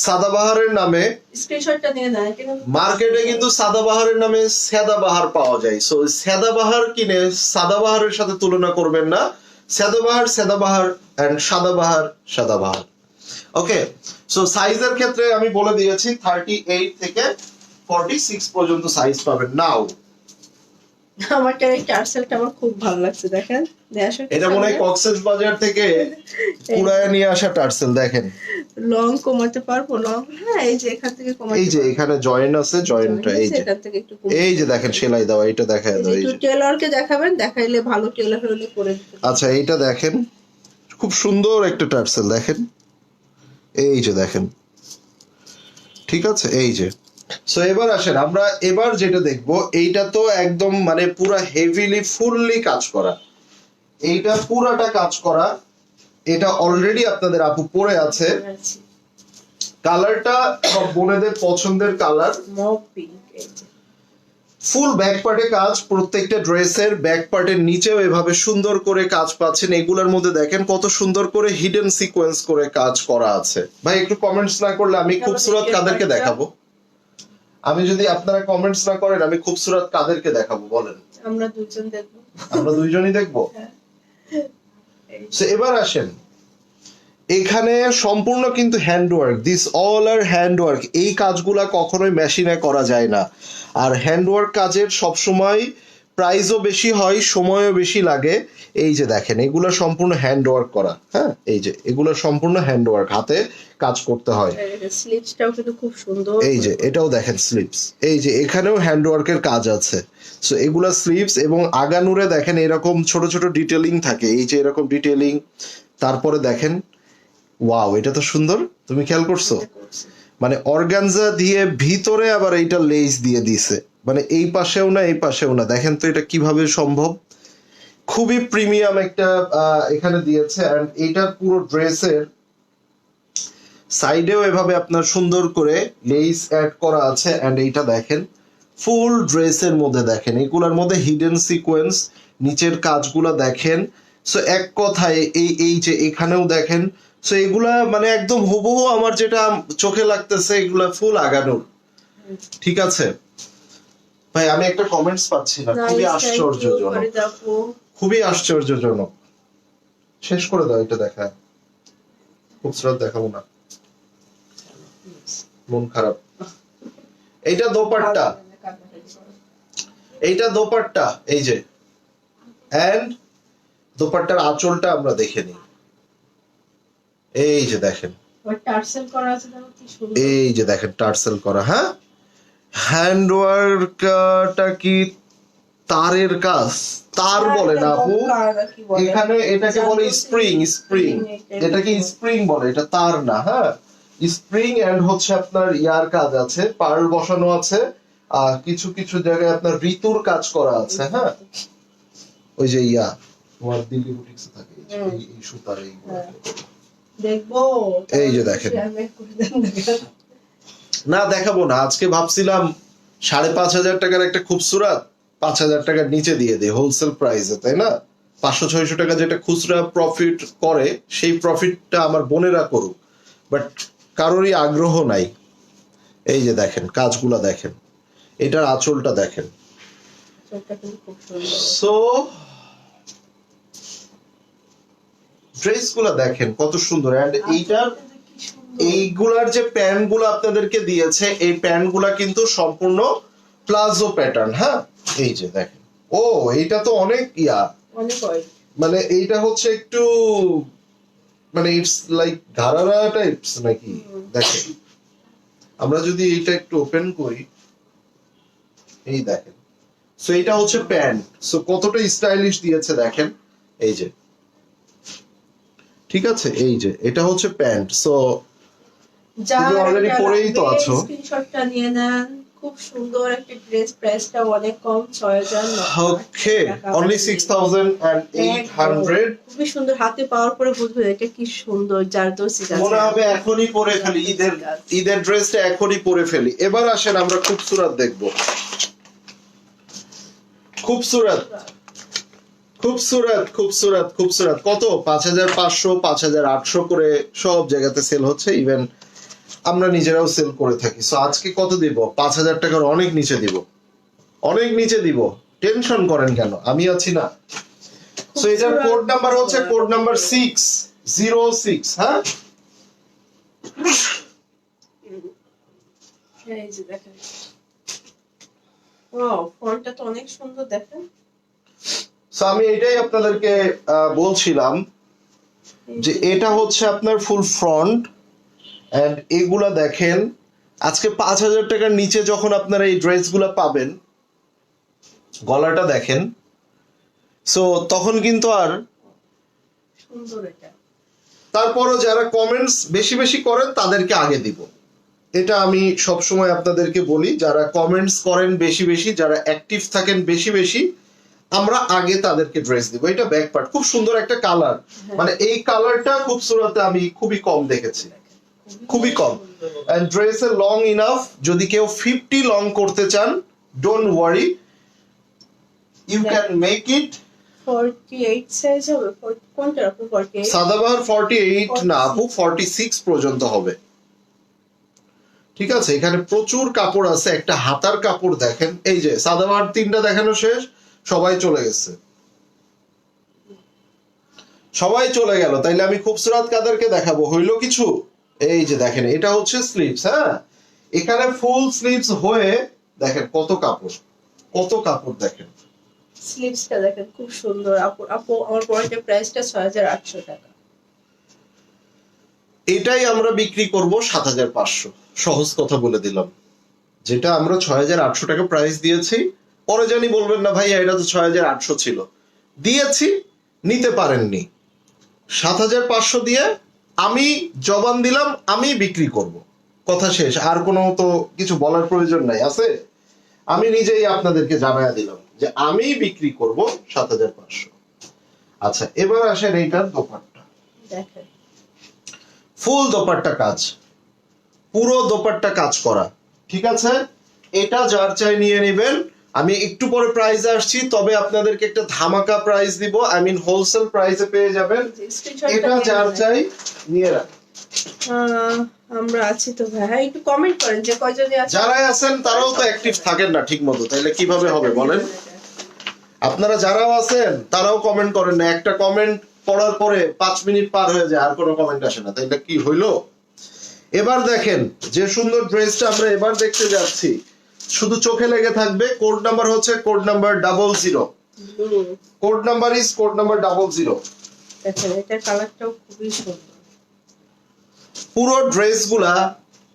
সাদাবাহারের নামে স্ক্রিনশটটা নিয়ে নেন, এটা কিন্তু মার্কেটে কিন্তু সাদাবাহারের নামে সাদাবাহার পাওয়া যায়। সো সাদাবাহার কিনে সাদাবাহারের সাথে তুলনা করবেন না। Sadabahar and Sadabahar. Okay, so সাইজের ক্ষেত্রে আমি বলে দিয়েছি 38 থেকে 46 পর্যন্ত সাইজ পাবেন। নাও আমারটা এই টার্সেলটা আমার খুব ভালো লাগছে, দেখেন এটা মনে হয় কক্সেস বাজার থেকে কুড়ায় নিয়ে আসা টার্সেল। দেখেন লং কমাতে পারবো, লং, হ্যাঁ এই যে এখান থেকে কমাতে এই যে এখানে জয়েন্ট আছে, জয়েন্টটা এই যে এখান থেকে একটু এই যে দেখেন সেলাই দেওয়া, এটা দেখায় দাও। এই একটু যে টেলরকে দেখাবেন, দেখাইলে ভালো টেলর হলে করে দিতে। আচ্ছা এইটা দেখেন, খুব সুন্দর একটা টার্সেল দেখেন, এই যে দেখেন, ঠিক আছে। এই যে সো এবার আসেন আমরা এবার যেটা দেখবো, এইটা তো একদম মানে পুরা হেভিলি ফুললি কাজ করা, এইটা পুরাটা কাজ করা। এটা অলরেডি আপনাদের আপু পরে আছে। কালারটা সব বোনেদের পছন্দের কালার, মভ পিঙ্ক। এই যে ফুল ব্যাক পার্টে কাজ, প্রত্যেকটা ড্রেসের ব্যাক পার্টের নিচেও এভাবে সুন্দর করে কাজ পাচ্ছেন। এগুলোর মধ্যে দেখেন কত সুন্দর করে হিডেন সিকোয়েন্স করে কাজ করা আছে। ভাই একটু কমেন্টস না করলে আমি খুবসুরত কাদেরকে দেখাবো? আমি যদি আপনারা কমেন্টস না করেন আমি খুবসুরত কাদেরকে দেখাবো বলেন? আমরা দুজন দেখবো। আমরা দুইজনই দেখবো। এবার আসেন, এখানে সম্পূর্ণ কিন্তু handwork, this all are handwork. এই কাজগুলা কখনোই মেশিনে করা যায় না। আর হ্যান্ডওয়ার্ক কাজের সবসময় প্রাইসও বেশি হয়, সময়ও বেশি লাগে। এই যে দেখেন এগুলো সম্পূর্ণ হ্যান্ডওয়ার্ক করা, হ্যাঁ এই যে এগুলো সম্পূর্ণ হ্যান্ডওয়ার্ক, হাতে কাজ করতে হয়। স্লিপসটাও কিন্তু খুব সুন্দর। এই যে এটাও দেখেন স্লিপস, এই যে এখানেও হ্যান্ডওয়ার্কের কাজ আছে। সো এগুলা স্লিপস এবং আগানুরে দেখেন এরকম ছোট ছোট ডিটেলিং থাকে, এই যে এরকম ডিটেলিং। তারপরে দেখেন ওয়াও, এটা তো সুন্দর, তুমি খেয়াল করছো? মানে অর্গানজা দিয়ে ভিতরে আবার এইটা লেস দিয়ে দিছে, মানে এই পাশেও না এই পাশেও না। দেখেন তো এটা কিভাবে সম্ভব, খুবই প্রিমিয়াম একটা এখানে দিয়েছে। এন্ড এইটা পুরো ড্রেসের সাইডেও এভাবে আপনার সুন্দর করে লেস অ্যাড করা আছে। এন্ড এইটা দেখেন ফুল ড্রেসের মধ্যে দেখেন এগুলার মধ্যে হিডেন সিকোয়েন্স, নিচের কাজগুলা দেখেন। সো এক কথায় এই যে এখানেও দেখেন। সো এগুলা মানে একদম হুবহু আমার যেটা চোখে লাগতেছে এগুলা ফুল আগানোর, ঠিক আছে ভাই? আমি একটা কমেন্টস পাচ্ছি না, খুবই আশ্চর্যজনক, খুবই আশ্চর্যজনক। শেষ করে দাও এটা দেখা, খুবসুরত দেখাবো না, মন খারাপ। এইটা দোপাট্টা, এইটা দোপাট্টা, এই যে এন্ড দোপাট্টার আঁচলটা আমরা দেখে নিই। এই যে দেখেন টার্সেল করা আছে, দেখো কি সুন্দর। এই যে দেখেন টার্সেল করা, হ্যাঁ হ্যান্ডওয়ার্কটা কি তারের কাজ? তার বলে না আপু, এখানে এটাকে বলে স্প্রিং। স্প্রিং, এটা কি স্প্রিং বলে, এটা তার না। হ্যাঁ স্প্রিং এন্ড হচ্ছে আপনার ইয়ার কাজ আছে, পার্ল বসানো আছে, আর কিছু কিছু জায়গায় আপনার ঋতুর কাজ করা আছে। হ্যাঁ ওই যে ইয়া তোমার দিল্লি বুটিক্সে থাকে এই সুতার এই দেখবো। এই যে দেখেন, না দেখাবো না আজকে, ভাবছিলাম 5,500 টাকার একটা খুবসুরত 5,000 টাকার নিচে দিয়ে দেয় হোলসেল প্রাইসে, তাই না? 500-600 টাকা যেটা খুচরা প্রফিট করে সেই প্রফিটটা আমার বোনেরা করুক, বাট কারোরই আগ্রহ নাই। এই যে দেখেন কাজগুলা দেখেন, এটার আঁচলটা দেখেন। সো ড্রেসগুলা দেখেন কত সুন্দর। এন্ড এইটার এইগুলার যে প্যান্ট গুলো আপনাদেরকে দিয়েছে, এই প্যান্ট গুলা কিন্তু সম্পূর্ণ প্লাজো প্যাটার্ন। হ্যাঁ এই যে দেখেন, ও এইটা তো অনেক ইয়া, মানে এইটা হচ্ছে একটু মানে ইটস লাইক ঘাড়ারা টাইপস নাকি। দেখেন আমরা যদি এইটা একটু ওপেন করি, এই দেখেন। সো এটা হচ্ছে প্যান্ট, সো কতটা স্টাইলিশ দিয়েছে দেখেন। এই যে ঠিক আছে, এই যে এটা হচ্ছে প্যান্ট। সো তুমি অলরেডি পরেই তো আছো, স্ক্রিনশটটা নিয়ে নেন। খুব সুন্দর একটা ড্রেস, প্রাইসটা অনেক কম, 6,900। Okay only 6,800। খুবই সুন্দর, হাতে পাওয়ার পরে বুঝবে এটা কি সুন্দর জারদোসি কাজ। মনে হবে এখনই পরে ফেলি, ঈদের ড্রেসটা এখনই পরে ফেলি। এবার আসেন আমরা খুবসুরত দেখবো, খুবসুরত। খুবসুরত খুবসুরত খুবসুরত। কত? 5500 5800 করে সব জায়গাতে সেল হচ্ছে, ইভেন আমরা নিজেরাও সেল করে থাকি। সো আজকে কত দিব? 5000 টাকার অনেক নিচে দিব, অনেক নিচে দিব। টেনশন করেন কেন, আমি আছি না। সো এটার কোড নাম্বার হচ্ছে কোড নাম্বার 606। হ্যাঁ, এই যে দেখেন, ওয়াও, ফন্টটা তো অনেক সুন্দর, দেখেন। সো আমি এটাই আপনাদেরকে বলছিলাম যে এটা হচ্ছে আপনার ফুল ফ্রন্ট, এন্ড এগুলা দেখেন আজকে 5000 টাকার নিচে যখন আপনারা এই ড্রেসগুলা পাবেন, গলাটা দেখেন। সো তখন কিন্তু আর, সুন্দর এটা। তারপরও যারা কমেন্টস বেশি বেশি করেন তাদেরকে আগে দিব, এটা আমি সব সময় আপনাদেরকে বলি। যারা কমেন্টস করেন বেশি বেশি, যারা অ্যাক্টিভ থাকেন বেশি বেশি, আমরা আগে তাদেরকে ড্রেস দিব। এটা ব্যাক পার্ট, খুব সুন্দর একটা কালার। মানে এই কালারটা খুব সুরতে আমি খুবই কম দেখেছি, খুবই কম। And dress a long enough, যদি কেউ 50 লং করতে চান, don't worry, you can make it. 48 size হবে? কোনটা আপু? 48? সাদাবাহার 48 না আপু, 46 পর্যন্ত হবে। ঠিক আছে, এখানে প্রচুর কাপড় আছে। একটা হাতার কাপড় দেখেন, এই যে সাদাবাহার 3টা দেখানো শেষ, সবাই চলে গেছে, সবাই চলে গেল। তাইলে আমি খুবসুরাত কাদেরকে দেখাবো? হইলো কিছু। এই যে দেখেন, এটা হচ্ছে স্লিভস। হ্যাঁ, এখানে ফুল স্লিভস হয়ে দেখেন কত কাপড়, কত কাপড় দেখেন। স্লিভসটা দেখেন, খুব সুন্দর। আপু আপু আমার পয়েন্টের প্রাইসটা 6800 টাকা। এটাই আমরা বিক্রি করব 7500। সহজ কথা বলে দিলাম, যেটা আমরা 6800 টাকা প্রাইস দিয়েছি। পরে জানি বলবেন না ভাইয়া এটা তো 6800 ছিল, দিয়েছি, নিতে পারেননি। 7500 দিয়ে আমি জবান দিলাম, আমি বিক্রি করব, কথা শেষ। আর কোনো তো কিছু বলার প্রয়োজন নাই আছে। আমি নিজেই আপনাদেরকে জানায়া দিলাম যে আমি বিক্রি করব 7500। আচ্ছা, এবার আসেন এইটার দোপাট্টা। দেখেন, ফুল দোপাট্টা কাজ, পুরো দোপাট্টা কাজ করা। ঠিক আছে, এটা যার চাই নিয়ে নেবেন। আমি একটু পরে প্রাইস আসছি, তবে আপনাদেরকে একটা ধামাকা প্রাইস দিব, আই মিন হোলসেল প্রাইসে পেয়ে যাবেন। এটা যার চাই নিয়ে রাখ। আমরা আছি তো ভাই, হ্যাঁ, একটু কমেন্ট করেন যে কয়জনে আছেন। যারা আছেন তারাও তো অ্যাক্টিভ থাকেন না ঠিক মতো, তাইলে কিভাবে হবে বলেন? আপনারা যারাও আছেন তারাও কমেন্ট করেন না। একটা কমেন্ট পড়ার পরে 5 মিনিট পার হয়ে যায়, আর কোনো কমেন্ট আসে না, তাইলে কি হইলো? এবার দেখেন যে সুন্দর ড্রেসটা আমরা এবার দেখতে যাচ্ছি, শুধু চোখে লেগে থাকবে। কোড নাম্বার হচ্ছে code number 00। Code number is code number 00। দেখেন, এটা কালারটাও খুবই সুন্দর। পুরো ড্রেসগুলা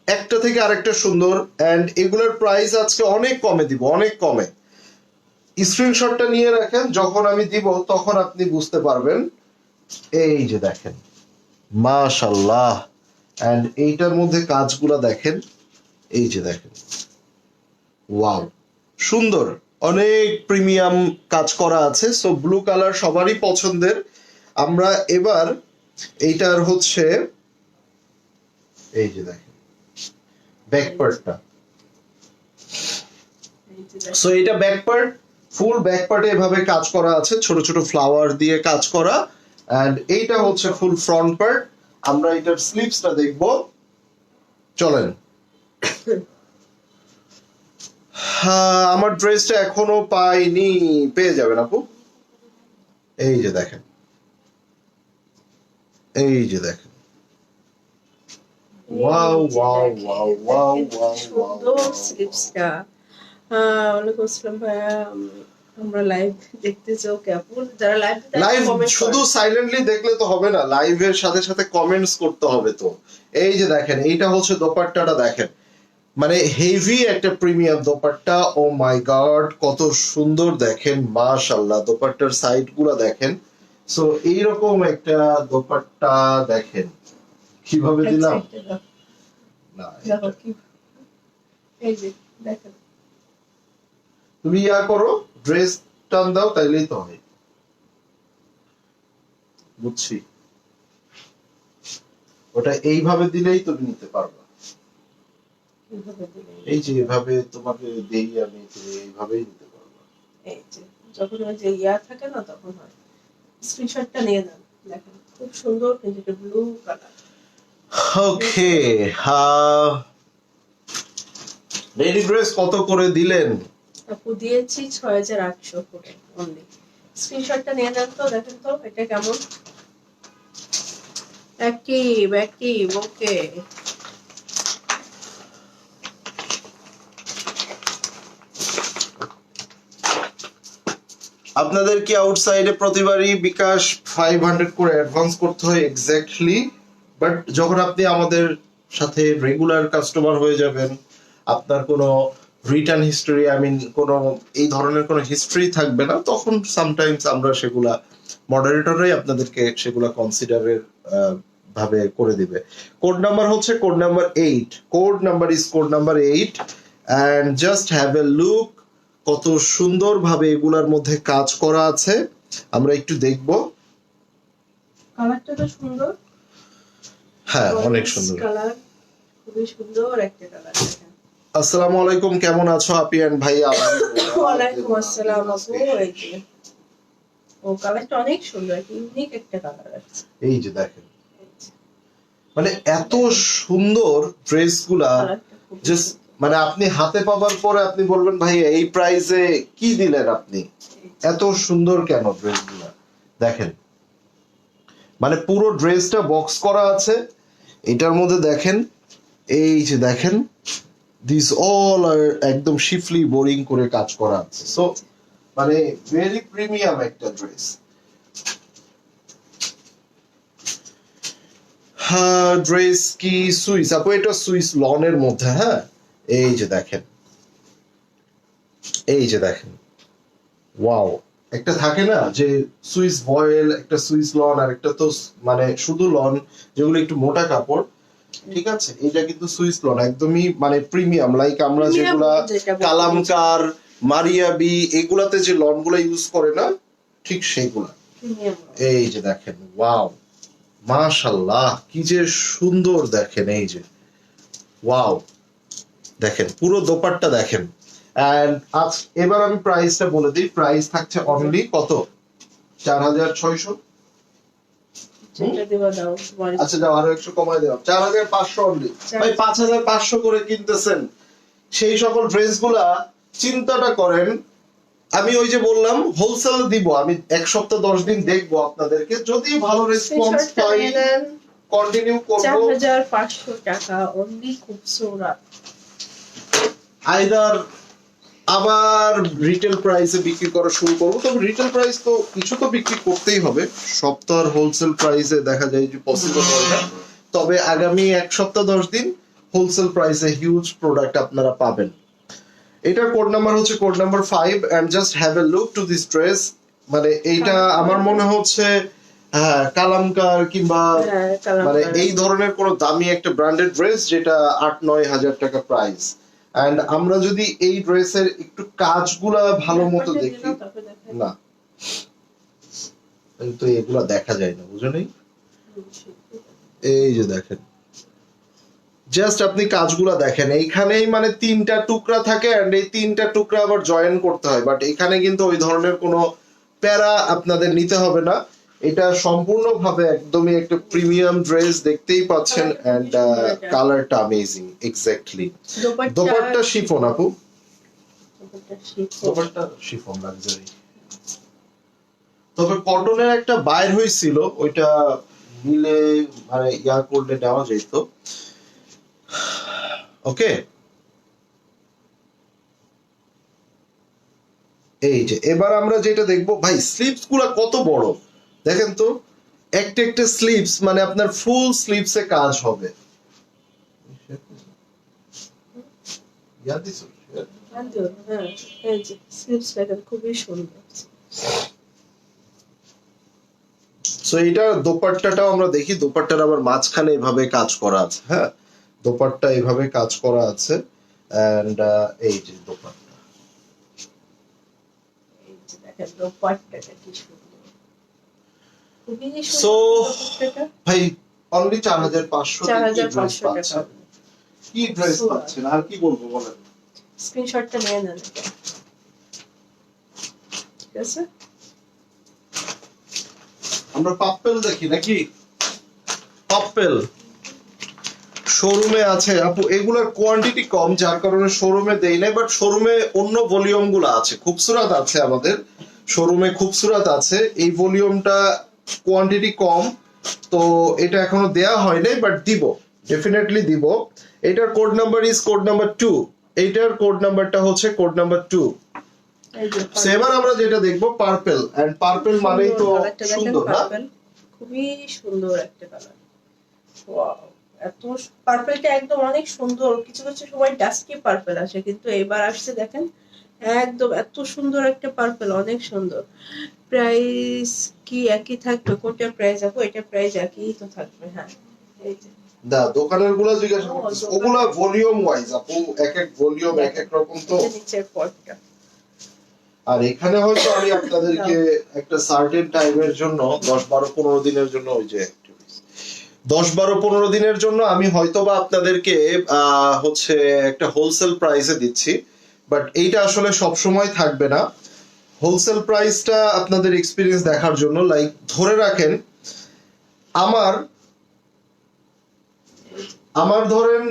একটা থেকে আরেকটা সুন্দর, এন্ড এগুলোর প্রাইস আজকে অনেক কমে দিব, অনেক কমে। স্ক্রিনশটটা নিয়ে রাখেন, যখন আমি দিব তখন আপনি বুঝতে পারবেন। এই যে দেখেন, মাশাআল্লাহ। এন্ড এইটার মধ্যে কাজগুলা দেখেন, এই যে দেখেন, ওয়াও, সুন্দর, অনেক প্রিমিয়াম কাজ করা আছে। সো ব্লু কালার সবারই পছন্দের। আমরা এবার এইটার হচ্ছে, এই যে দেখেন ব্যাক পার্টটা। সো এটা ব্যাক পার্ট, ফুল ব্যাক পার্টে এভাবে কাজ করা আছে, ছোট ছোট ফ্লাওয়ার দিয়ে কাজ করা। এন্ড এইটা হচ্ছে ফুল ফ্রন্ট পার্ট। আমরা এটার স্লিভসটা দেখব, চলেন। হ্যাঁ, আমার ড্রেসটা এখনো পাইনি, পেয়ে যাবেন আপু। এই যে দেখেন, এই যে দেখেন, wow wow wow wow wow সুন্দর স্লিভসটা। ওয়ালাইকুম আসসালাম ভাইয়া, আমরা লাইভ দেখতেছি। ওকে আপু, যারা লাইভ শুধু সাইলেন্টলি দেখলে তো হবে না, লাইভের সাথে সাথে কমেন্টস করতে হবে তো। এই যে দেখেন, এইটা হচ্ছে দোপাট্টাটা দেখেন, মানে হেভি একটা প্রিমিয়াম দোপাট্টা। ও মাই গড, কত সুন্দর দেখেন, মাশাআল্লাহ। দোপাট্টার সাইড গুলা দেখেন। সো এইরকম একটা দোপাট্টা দেখেন, কিভাবে দিলাম না, এই যে দেখেন, তুমি ইয়া করো, ড্রেস টান দাও, তাইলেই তো হয়। বুঝছি, ওটা এইভাবে দিলেই তুমি নিতে পারবে। এই যে এভাবে তোমাকে দেই আমি, তুমি এইভাবেই নিতে পারবে। এই যে যখন ওই যে ইয়া থাকে না তখন হয়। স্ক্রিনশটটা নিয়ে নেন, দেখেন খুব সুন্দর কিন্তু এটা ব্লু কালার। ওকে, রেডি ড্রেস কত করে দিলেন? আপু দিয়েছি 6800 করে অনলি। স্ক্রিনশটটা নিয়ে নেন তো, দেখেন তো এটা কেমন। একই ওকে। আপনাদের কি আউটসাইডে প্রতিবারই বিকাশ 500 করে অ্যাডভান্স করতে হয়? এক্স্যাক্টলি, বাট যখন আপনি আমাদের সাথে রেগুলার কাস্টমার হয়ে যাবেন, আপনার কোনো রিটার্ন হিস্টরি, আই মিন কোনো এই ধরনের কোনো হিস্ট্রি থাকবে না, তখন সামটাইমস আমরা সেগুলা মডারেটররাই আপনাদেরকে সেগুলা কনসিডারের ভাবে করে দিবে। কোড নাম্বার হচ্ছে code number 8, code number is code number 8, and just have a look কত সুন্দর ভাবে এগুলার মধ্যে কাজ করা আছে। আমরা একটু দেখব। কালারটা তো সুন্দর, হ্যাঁ অনেক সুন্দর কালার, খুবই সুন্দর একটা কালার। আসসালামু আলাইকুম, কেমন আছো আপি এন্ড ভাইয়া? ওয়ালাইকুম আসসালাম আপু। এই যে ও কালারটা অনেক সুন্দর, ইউনিক একটা কালার আছে। এই যে দেখেন, মানে এত সুন্দর ড্রেসগুলা, জাস্ট মানে আপনি হাতে পাবার পরে আপনি বলবেন ভাই এই প্রাইসে কি দিলেন আপনি, এত সুন্দর কেন ড্রেসগুলা। দেখেন মানে পুরো ড্রেসটা বক্স করা আছে, এটার মধ্যে দেখেন এই যে দেখেন দিস অল আর একদম শিফলি বোরিং করে কাজ করা আছে। সো মানে ভেরি প্রিমিয়াম একটা ড্রেস। হ্যাঁ ড্রেস কি সুইস আপু? এটা সুইস লনের মধ্যে। হ্যাঁ এই যে দেখেন, এই যে দেখেন, ওয়াও। একটা থাকে না যে সুইস ভয়েল, একটা সুইস লন, আর একটা তো মানে শুধু লন যেগুলো একটু মোটা কাপড়, ঠিক আছে? এটা কিন্তু সুইস লন, একদমই মানে প্রিমিয়াম, লাইক আমরা যেগুলা কালামকার, মারিয়াবি এগুলাতে যে লন গুলা ইউজ করে না, ঠিক সেগুলা। এই যে দেখেন, ওয়াও মাশাআল্লাহ কি যে সুন্দর, দেখেন এই যে ওয়াও, দেখেন পুরো দোপাট্টা দেখেন। এন্ড আজ এবার আমি প্রাইসটা বলে দিই, প্রাইস থাকছে অনলি কত? 4600। আচ্ছা যাও আরো একটু কমাই দিলাম, 4500 অনলি। ভাই 5500 করে কিনতেছেন সেই সকল ড্রেসগুলা, চিন্তাটা করেন। আমি ওই যে বললাম হোলসেল দিব, আমি এক সপ্তাহ 10 দিন দেখবো আপনাদেরকে, যদি ভালো রেসপন্স পাই কন্টিনিউ করব। 4500 টাকা অনলি, খুবসুরত। আইদার আবার রিটেল প্রাইসে বিক্রি করা শুরু করবো, তবে রিটেল প্রাইস তো কিছু তো বিক্রি করতেই হবে, সপ্তাহের হোলসেল প্রাইসে দেখা যায় যে পসিবল হয় না। তবে আগামী এক সপ্তাহ 10 দিন হোলসেল প্রাইসে হিউজ প্রোডাক্ট আপনারা পাবেন। এটার কোড নাম্বার হচ্ছে code number 5, and just have a look to this dress. মানে এইটা আমার মনে হচ্ছে হ্যাঁ কালামকার কিংবা মানে এই ধরনের কোন দামি একটা ব্র্যান্ডেড ড্রেস যেটা 8-9 হাজার টাকা প্রাইস। এন্ড আমরা যদি এই ড্রেসের একটু কাজগুলা ভালো মতো দেখি, না কিন্তু এগুলা দেখা যায় না, বুঝলেন? এই যে দেখেন, জাস্ট আপনি কাজগুলা দেখেন, এইখানেই মানে 3টা টুকরা থাকে, এন্ড এই 3টা টুকরা আবার জয়েন করতে হয়, বাট এখানে কিন্তু ওই ধরনের কোনো প্যারা আপনাদের নিতে হবে না। এটা সম্পূর্ণভাবে একদমই একটা প্রিমিয়াম ড্রেস, দেখতেই পাচ্ছেন, এন্ড কালারটা অ্যামেজিং। এক্স্যাক্টলি দোপাট্টা শিফন আপু, দোপাট্টা শিফন লাক্সারি। তবে কটনের একটা বাইর হয়েছিল, ওইটা মিলে মানে ইয়া করলে নেওয়া যেত। ওকে এই যে এবার আমরা যেটা দেখবো, ভাই স্লিপস গুলা কত বড় দেখেন তো, একটা একটা স্লিপস মানে আপনার ফুল স্লিপসে কাজ হবে। সো এটা দোপাট্টাটাও আমরা দেখি, দোপাট্টার আবার মাঝখানে এভাবে কাজ করা আছে। হ্যাঁ দোপাট্টা এভাবে কাজ করা আছে, এন্ড এই যে দোপাট্টা, সো ভাই অনলি 4500 টাকা কি ড্রেস পাচ্ছেন, আর কি বলবো বলেন? স্ক্রিনশটটা নিয়ে নেন। ঠিক আছে। আমরা পাপ্পেল দেখি নাকি? পাপ্পেল শোরুমে আছে আপু, এগুলোর কোয়ান্টিটি কম যার কারণে শোরুমে দেই নাই, বাট শোরুমে অন্য ভলিউম গুলো আছে, খুবসুরাত আছে, আমাদের শোরুমে খুবসুরাত আছে। এই ভলিউমটা কোয়ান্টিটি কম, তো এটা এখনো দেয়া হয় নাই, বাট দিব, ডেফিনেটলি দিব। এটার code number is code number 2, এইটার কোড নাম্বারটা হচ্ছে কোড নাম্বার 2। এই যে এবার আমরা যেটা দেখবো পার্পল, এন্ড পার্পল মানেই তো কালারটা দেখেন, সুন্দর না? পার্পল খুবই সুন্দর একটা কালার। ওয়াও, এত পার্পলটা একদম অনেক সুন্দর। কিছু কিছু সময় ডাস্কি পার্পল আসে, কিন্তু এবার আসছে দেখেন একদম এত সুন্দর একটা পার্পল, অনেক সুন্দর। প্রাইস কি একই থাকবে? কোনটা প্রাইস আপু? এটা প্রাইস একই তো থাকবে। হ্যাঁ, এই যে না, দোকানের গুলা জিজ্ঞাসা করতেছে, ওগুলা ভলিউম ওয়াইজ আপু, এক এক ভলিউম এক এক রকম তো। এটা নিচের পটটা। আর এখানে হয়তো আমি আপনাদেরকে একটা সার্টেন টাইমের জন্য 10-12-15 দিনের জন্য, ওই যে 10-12-15 দিনের জন্য আমি হয়তোবা আপনাদেরকে হচ্ছে একটা হোলসেল প্রাইসে দিচ্ছি, বাট এইটা আসলে সব সময় থাকবে না। হোলসেল প্রাইসটা আপনাদের এক্সপিরিয়েন্স দেখার জন্য, লাইক ধরে রাখেন আমার ধরেন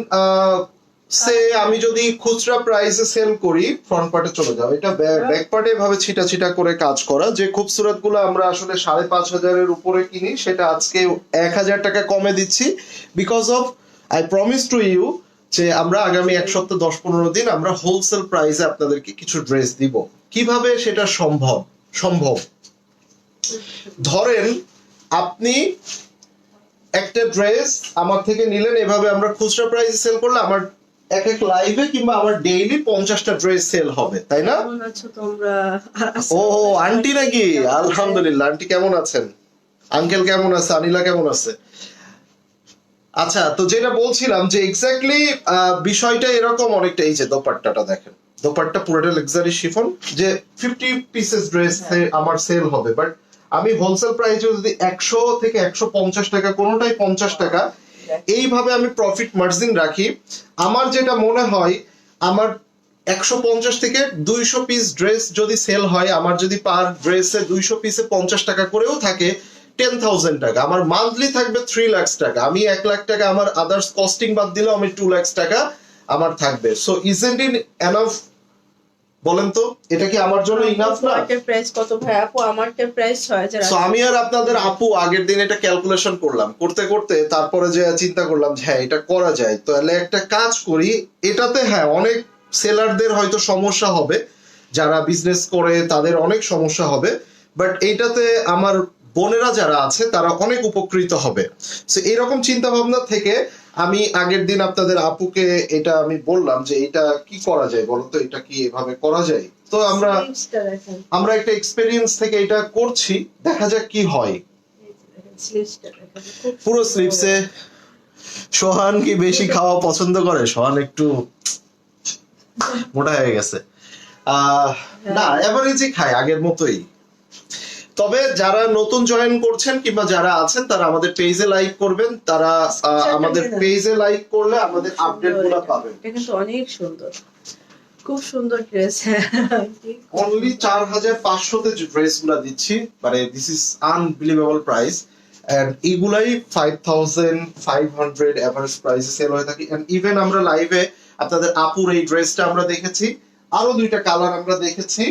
সে আমি যদি খুচরা প্রাইসে সেল করি, ফ্রন্ট পার্টে চলে যাও, এটা ব্যাক পার্টে এভাবে ছিটা ছিটা করে কাজ করা, যে খুবসুরত গুলো আমরা আসলে 5,500 উপরে কিনি, সেটা আজকে 1,000 টাকা কমে দিচ্ছি, because of I promise to you যে আমরা আগামী 1 সপ্তাহ 10-15 দিন আমরা হোলসেল প্রাইসে আপনাদেরকে কিছু ড্রেস দিব। কিভাবে সেটা সম্ভব ধরেন আপনি একটা ড্রেস আমার থেকে নিলেন, এভাবে আমরা খুচরা প্রাইসে সেল করলে আমার এক এক লাইভে কিংবা আমার ডেইলি 50টা ড্রেস সেল হবে, তাই না? কেমন আছো তোমরা? ও আন্টি নাকি? আলহামদুলিল্লাহ। আন্টি কেমন আছেন? আঙ্কেল কেমন আছে? আনিলা কেমন আছে? আচ্ছা, তো যেটা বলছিলাম যে এক্স্যাক্টলি বিষয়টা এরকম অনেকটা। এই যে দোপাট্টাটা দেখেন, দোপাট্টা পুরোটা লাক্সারি শিফন, যে 50 পিসেস ড্রেস আমার সেল হবে, বাট আমি হোলসেল প্রাইসে যদি 100 থেকে 150 টাকা, কোনোটাই 50 টাকা, এইভাবে আমি প্রফিট মার্জিন রাখি। আমার যেটা মনে হয়, আমার 150 থেকে 200 পিস ড্রেস যদি সেল হয়, আমার যদি পার ড্রেসে 200 পিসে 50 টাকা করেও থাকে, 10,000 টাকা আমার মান্থলি থাকবে, 3 লাখ টাকা। আমি 1 লাখ টাকা আমার আদার্স কস্টিং বাদ দিলেও আমি 2 লাখ টাকা আমার থাকবে। So isn't it enough? বলেন তো, এটা কি আমার জন্য ইনাফ না? আমারটার প্রাইস কত ভাই আপু? আমারটার প্রাইস 6,000। সো আমি আর আপনাদের আপু আগের দিন এটা ক্যালকুলেশন করলাম, করতে করতে তারপরে যে চিন্তা করলাম যে হ্যাঁ এটা করা যায়, তাহলে একটা কাজ করি। এটাতে হ্যাঁ অনেক সেলারদের হয়তো সমস্যা হবে, যারা বিজনেস করে তাদের অনেক সমস্যা হবে, বাট এইটাতে আমার বোনেরা যারা আছে তারা অনেক উপকৃত হবে। সো এইরকম চিন্তা ভাবনা থেকে আমি আগের দিন আপনাদের আপুকে এটা আমি বললাম যে এটা কি করা যায় বলতো, এটা কি এভাবে করা যায়? তো আমরা একটা এক্সপেরিয়েন্স থেকে এটা করছি, দেখা যাক কি হয়। পুরো স্লিপসে সোহান কি বেশি খাওয়া পছন্দ করে? সোহান একটু মোটা হয়ে গেছে। না, এভারেজই খায় আগের মতোই। তবে যারা নতুন জয়েন করছেন কিংবা যারা আছেন তারা আমাদের পেজে লাইক করবেন, তারা আমাদের পেজে লাইক করলে আমাদের আপডেট গুলো পাবেন। এটা কিন্তু অনেক সুন্দর, খুব সুন্দর ড্রেস। অনলি 4,500 তে ড্রেস গুলা দিচ্ছি, মানে this is unbelievable price. And এগুলাই 5,500 এভারেজ প্রাইসে সেল হয়ে থাকে। এন্ড ইভেন আমরা লাইভে আপনাদের আপুর এই ড্রেসটা আমরা দেখেছি, আরো 2টা কালার আমরা দেখেছি,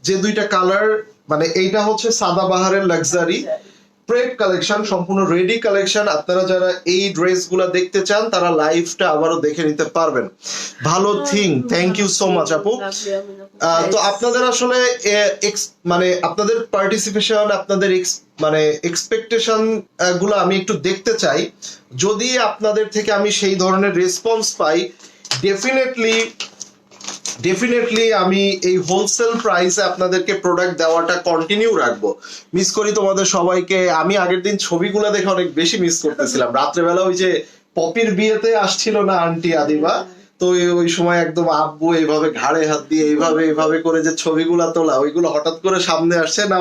যে 2টা কালার মানে এইটা হচ্ছে সাদাবাহারের লাক্সারি প্রেড কালেকশন, সম্পূর্ণ রেডি কালেকশন। আপনারা যারা এই ড্রেসগুলো দেখতে চান তারা লাইভটা আবারও দেখে নিতে পারবেন। ভালো thing, thank you so much আপু। তো আপনাদের আসলে মানে আপনাদের পার্টিসিপেশন, আপনাদের মানে এক্সপেকটেশন গুলো আমি একটু দেখতে চাই। যদি আপনাদের থেকে আমি সেই ধরনের রেসপন্স পাই, ডেফিনেটলি আমি এই হোলসেল প্রাইসে আপনাদেরকে প্রোডাক্ট দেওয়াটা কন্টিনিউ রাখবো। মিস করি তোমাদের সবাইকে। আমি আগের দিন ছবিগুলো দেখে অনেক বেশি মিস করতেছিলাম। রাত্রেবেলা ওই যে পপির বিয়েতে আসছিল না আন্টি আদিবা, তো ওই সময় একদম আব্বু এইভাবে ঘাড়ে হাত দিয়ে এইভাবে করে যে ছবিগুলা তোলা, ওইগুলো হঠাৎ করে সামনে আসছে না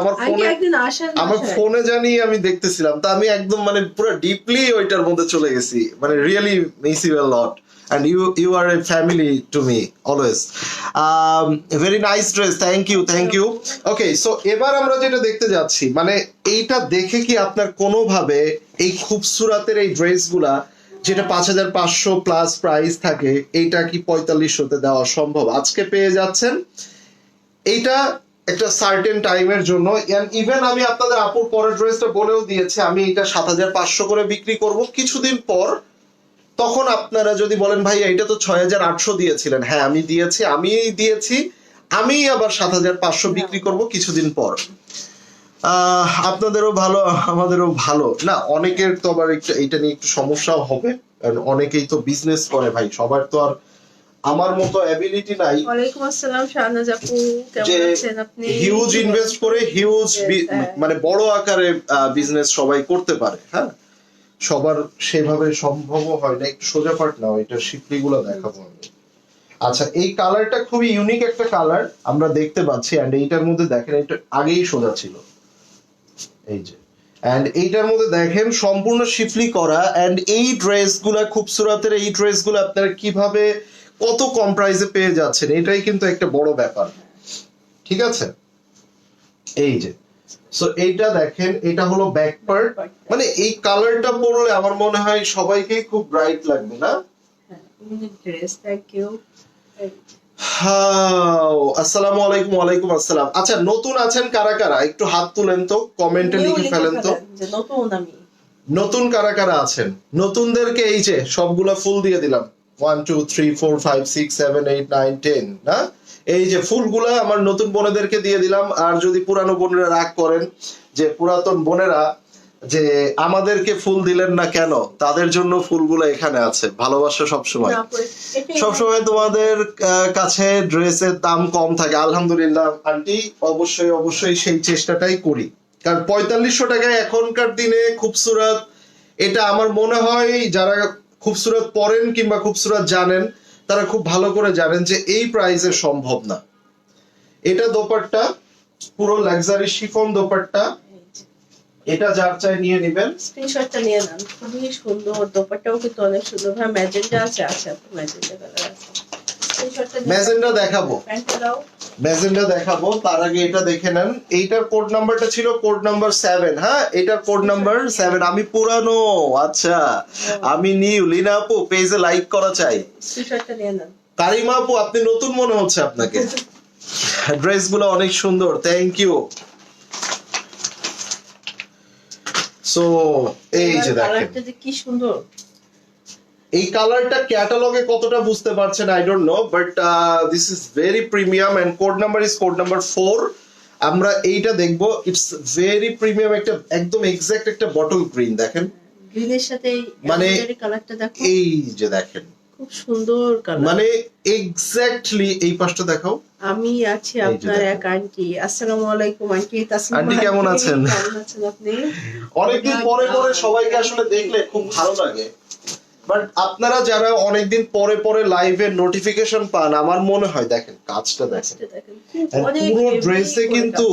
আমার ফোনে জানি আমি দেখতেছিলাম, তা আমি একদম মানে পুরো ডিপলি ওইটার মধ্যে চলে গেছি। মানে really miss you a lot, and you are a family to me always. Very nice dress, thank you. Okay, so এবার আমরা যেটা দেখতে যাচ্ছি, মানে এইটা দেখে কি আপনার কোনোভাবে এই খুবসুরাতের এই ড্রেসগুলা যেটা 5500 প্লাস প্রাইস থাকে, এইটা কি 4500 দেওয়া সম্ভব? আজকে পেয়ে যাচ্ছেন এইটা একটা সার্টেন টাইমের জন্য। ইভেন আমি আপনাদের আপুর পরের ড্রেসটা বলেও দিয়েছি, আমি এটা 7500 করে বিক্রি করব কিছুদিন পর। তখন আপনারা যদি বলেন ভাই এটা তো 6800 দিয়েছিলেন, হ্যাঁ আমি দিয়েছি, আমি আবার 7500 বিক্রি করব কিছুদিন পর। আপনাদেরও ভালো আমাদেরও ভালো না। অনেকের তো আবার একটু এইটা নিয়ে একটু সমস্যাও হবে, কারণ অনেকেই তো বিজনেস করে ভাই, সবার তো আর আমার মতো অ্যাবিলিটি নাই ওয়ালাইকুম আসসালাম শাহনাজ আপু, যে কেমন আছেন আপনি? হিউজ ইনভেস্ট করে হিউজ হ্যাঁ। মানে বড় আকারে বিজনেস সবাই করতে পারে, হ্যাঁ সবার সেভাবে সম্ভবও হয় না। একটু সোজা পাট নাও, এটা শিপলিগুলো দেখাবো আমি। আচ্ছা, এই কালারটা খুবই ইউনিক একটা কালার আমরা দেখতে পাচ্ছি, এন্ড এইটার মধ্যে দেখেন এটা আগেই সোজা ছিল, এই যে, এন্ড এইটার মধ্যে দেখেন সম্পূর্ণ শিফলি করা। এন্ড এই ড্রেসগুলা খুবসুরাতের এই ড্রেসগুলো আপনারা কিভাবে কত কম প্রাইসে পেয়ে যাচ্ছেন, এটাই কিন্তু একটা বড় ব্যাপার, ঠিক আছে? এই যে, সো এইটা দেখেন, এটা হলো ব্যাক পার্ট। মানে এই কালারটা পরলে আমার মনে হয় সবাইকেই খুব ব্রাইট লাগবে, না? Dress, thank you. আসসালামু আলাইকুম। ওয়ালাইকুম আসসালাম। আচ্ছা, নতুন আছেন কারা কারা একটু হাত তুলেন তো, কমেন্টে লিখে ফেলেন তো যে নতুন আমি। নতুন কারা কারা আছেন। নতুনদেরকে এই যে সবগুলা ফুল দিয়ে দিলাম, 1 2 3 4 5 6 7 8 9 10, না? এই যে ফুলগুলা আমার নতুন বোনেদেরকে দিয়ে দিলাম। আর যদি পুরানো বোনেরা রাগ করেন যে পুরাতন বোনেরা যে আমাদেরকে ফুল দিলেন না কেন, তাদের জন্য ফুলগুলো এখানে আছে। ভালোবাসা সবসময় সবসময় তোমাদের কাছে ড্রেসের দাম কম থাকে, আলহামদুলিল্লাহ আন্টি, অবশ্যই সেই চেষ্টাটাই করি। কারণ 4500 টাকায় এখনকার দিনে খুবসুরত, এটা আমার মনে হয় যারা খুবসুরত পরেন কিংবা খুবসুরত জানেন তারা খুব ভালো করে জানেন যে এই প্রাইসে সম্ভব না। এটা দোপাট্টা, পুরো লাক্সারি শিফন দোপাট্টা, এটা যার চাই নিয়ে নেবেন, স্ক্রিনশটটা নিয়ে নেন। খুবই সুন্দর, দোপাট্টাও কিন্তু অনেক সুন্দর। ভাই ম্যাজেন্টা আছে? আচ্ছা, ম্যাজেন্টা কালার আছে। ম্যাজেন্টা দেখাবো, প্যান্টটা দাও। ম্যাজেন্টা দেখাবো, তার আগে এটা দেখে নেন। এইটার কোড নাম্বারটা ছিল কোড নাম্বার 7, হ্যাঁ এটার কোড নাম্বার 7। আমি পুরানো, আচ্ছা আমি নিউ। লিনা আপু পেজে লাইক করা চাই। স্ক্রিনশটটা নিয়ে নেন। কারিমা আপু আপনি নতুন মনে হচ্ছে আপনাকে, ড্রেসগুলো অনেক সুন্দর, থ্যাংক ইউ। সো এই যে দেখেন কালারটা যে কি সুন্দর। এই কালারটা ক্যাটালগে কতটা বুঝতে পারছেন I don't know, but this is very premium and code number is code number 4। আমরা এইটা দেখবো, ইটস ভেরি প্রিমিয়াম, একটা একদম এক্সাক্ট একটা বটল গ্রিন দেখেন, গ্রিনের সাথে মানে কালারটা দেখো, এই যে দেখেন খুব সুন্দর কালার, মানে এক্স্যাক্টলি। এই পাশটা দেখাও। আমি আছি আপনার এক আন্টি। আসসালামু আলাইকুম আন্টি তাসলিমা। আন্টি কেমন আছেন? কেমন আছেন আপনি? অনেকদিন পরে পরে সবাইকে আসলে দেখলে খুব ভালো লাগে, বাট আপনারা যারা অনেকদিন পরে পরে লাইভে নোটিফিকেশন পান, আমার মনে হয় দেখেন কাজটা দেখেন, পুরো ড্রেসে কিন্তু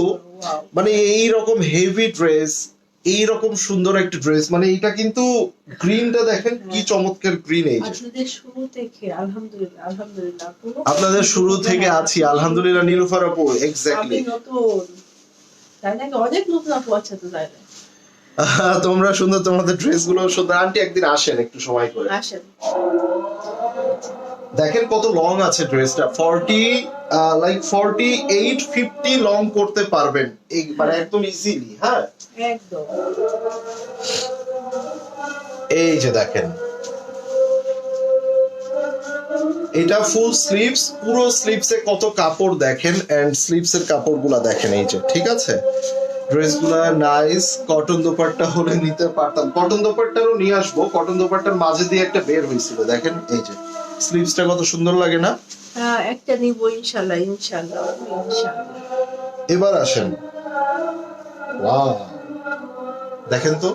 মানে এই রকম হেভি ড্রেস, এই রকম সুন্দর একটা ড্রেস, মানে এটা কিন্তু গ্রিনটা দেখেন কি চমৎকার গ্রিন। এই যে আপনাদের শুরু থেকে আলহামদুলিল্লাহ আপনাদের শুরু থেকে আছি আলহামদুলিল্লাহ নীলুফার আপু, এক্স্যাক্টলি। আমি নতুন, তাই নাকি? অনেক নতুন আপু আছে তো, তাই না? তোমরা সুন্দর, তোমাদের ড্রেস গুলো সুন্দর। আন্টি একদিন আসেন একটু সময় করে, আসেন। দেখেন কত লং আছে ড্রেসটা, 48 50 লং করতে পারবেন, মানে একদম ইজিলি, হ্যাঁ একদম। এই যে দেখেন এটা ফুল স্লিভস, পুরো স্লিভসে কত কাপড় দেখেন, এন্ড স্লিভস এর কাপড়গুলা দেখেন, এই যে, ঠিক আছে। ড্রেসগুলা নাইস, কটন দোপাট্টা হলে নিতে পারতাম, কটন দোপাট্টারও নিয়ে আসবো, কটন দোপাট্টার মাঝে দিয়ে একটা বের হয়েছিল দেখেন, এই যে স্লিভসটা কত সুন্দর লাগে না? হ্যাঁ, একটা নিব ইনশাআল্লাহ, ইনশাআল্লাহ। এবার আসেন, ওয়াও দেখেন তো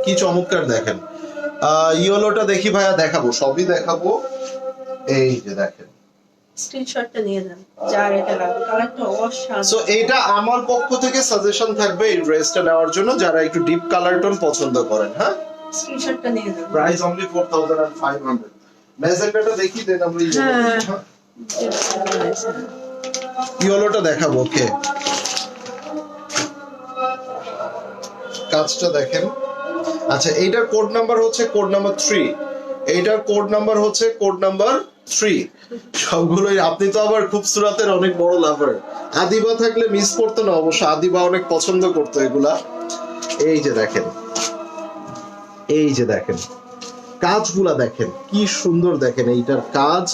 কি চমৎকার, দেখেন ইয়েলোটা দেখি ভাইয়া, দেখাবো সবই দেখাবো। এই যে দেখেন, স্ক্রিনশটটা নিয়ে নেন যার এটা লাগবে, কালারটা অসাধারণ। সো এটা আমার পক্ষ থেকে সাজেশন থাকবে এই ড্রেসটা নেওয়ার জন্য যারা একটু ডিপ কালার টোন পছন্দ করেন, হ্যাঁ স্ক্রিনশটটা নিয়ে নেন। Price only 4500। ম্যাজেন্টাটা দেখি দেন আমরা। হ্যাঁ, ইয়েলোটা দেখাবো, ওকে। কাজটা দেখেন। আচ্ছা, এইটার কোড নাম্বার হচ্ছে কোড নাম্বার 3, এইটার কোড নাম্বার হচ্ছে কোড নাম্বার 3। সবগুলোই আপনি তো আবার খুবসুরাতের অনেক বড় লাভার। আদিবা থাকলে মিস করতো না অবশ্য, আদিবা অনেক পছন্দ করতো এগুলা। এই যে দেখেন, এই যে দেখেন কাজগুলা দেখেন কি সুন্দর, দেখেন এইটার কাজ,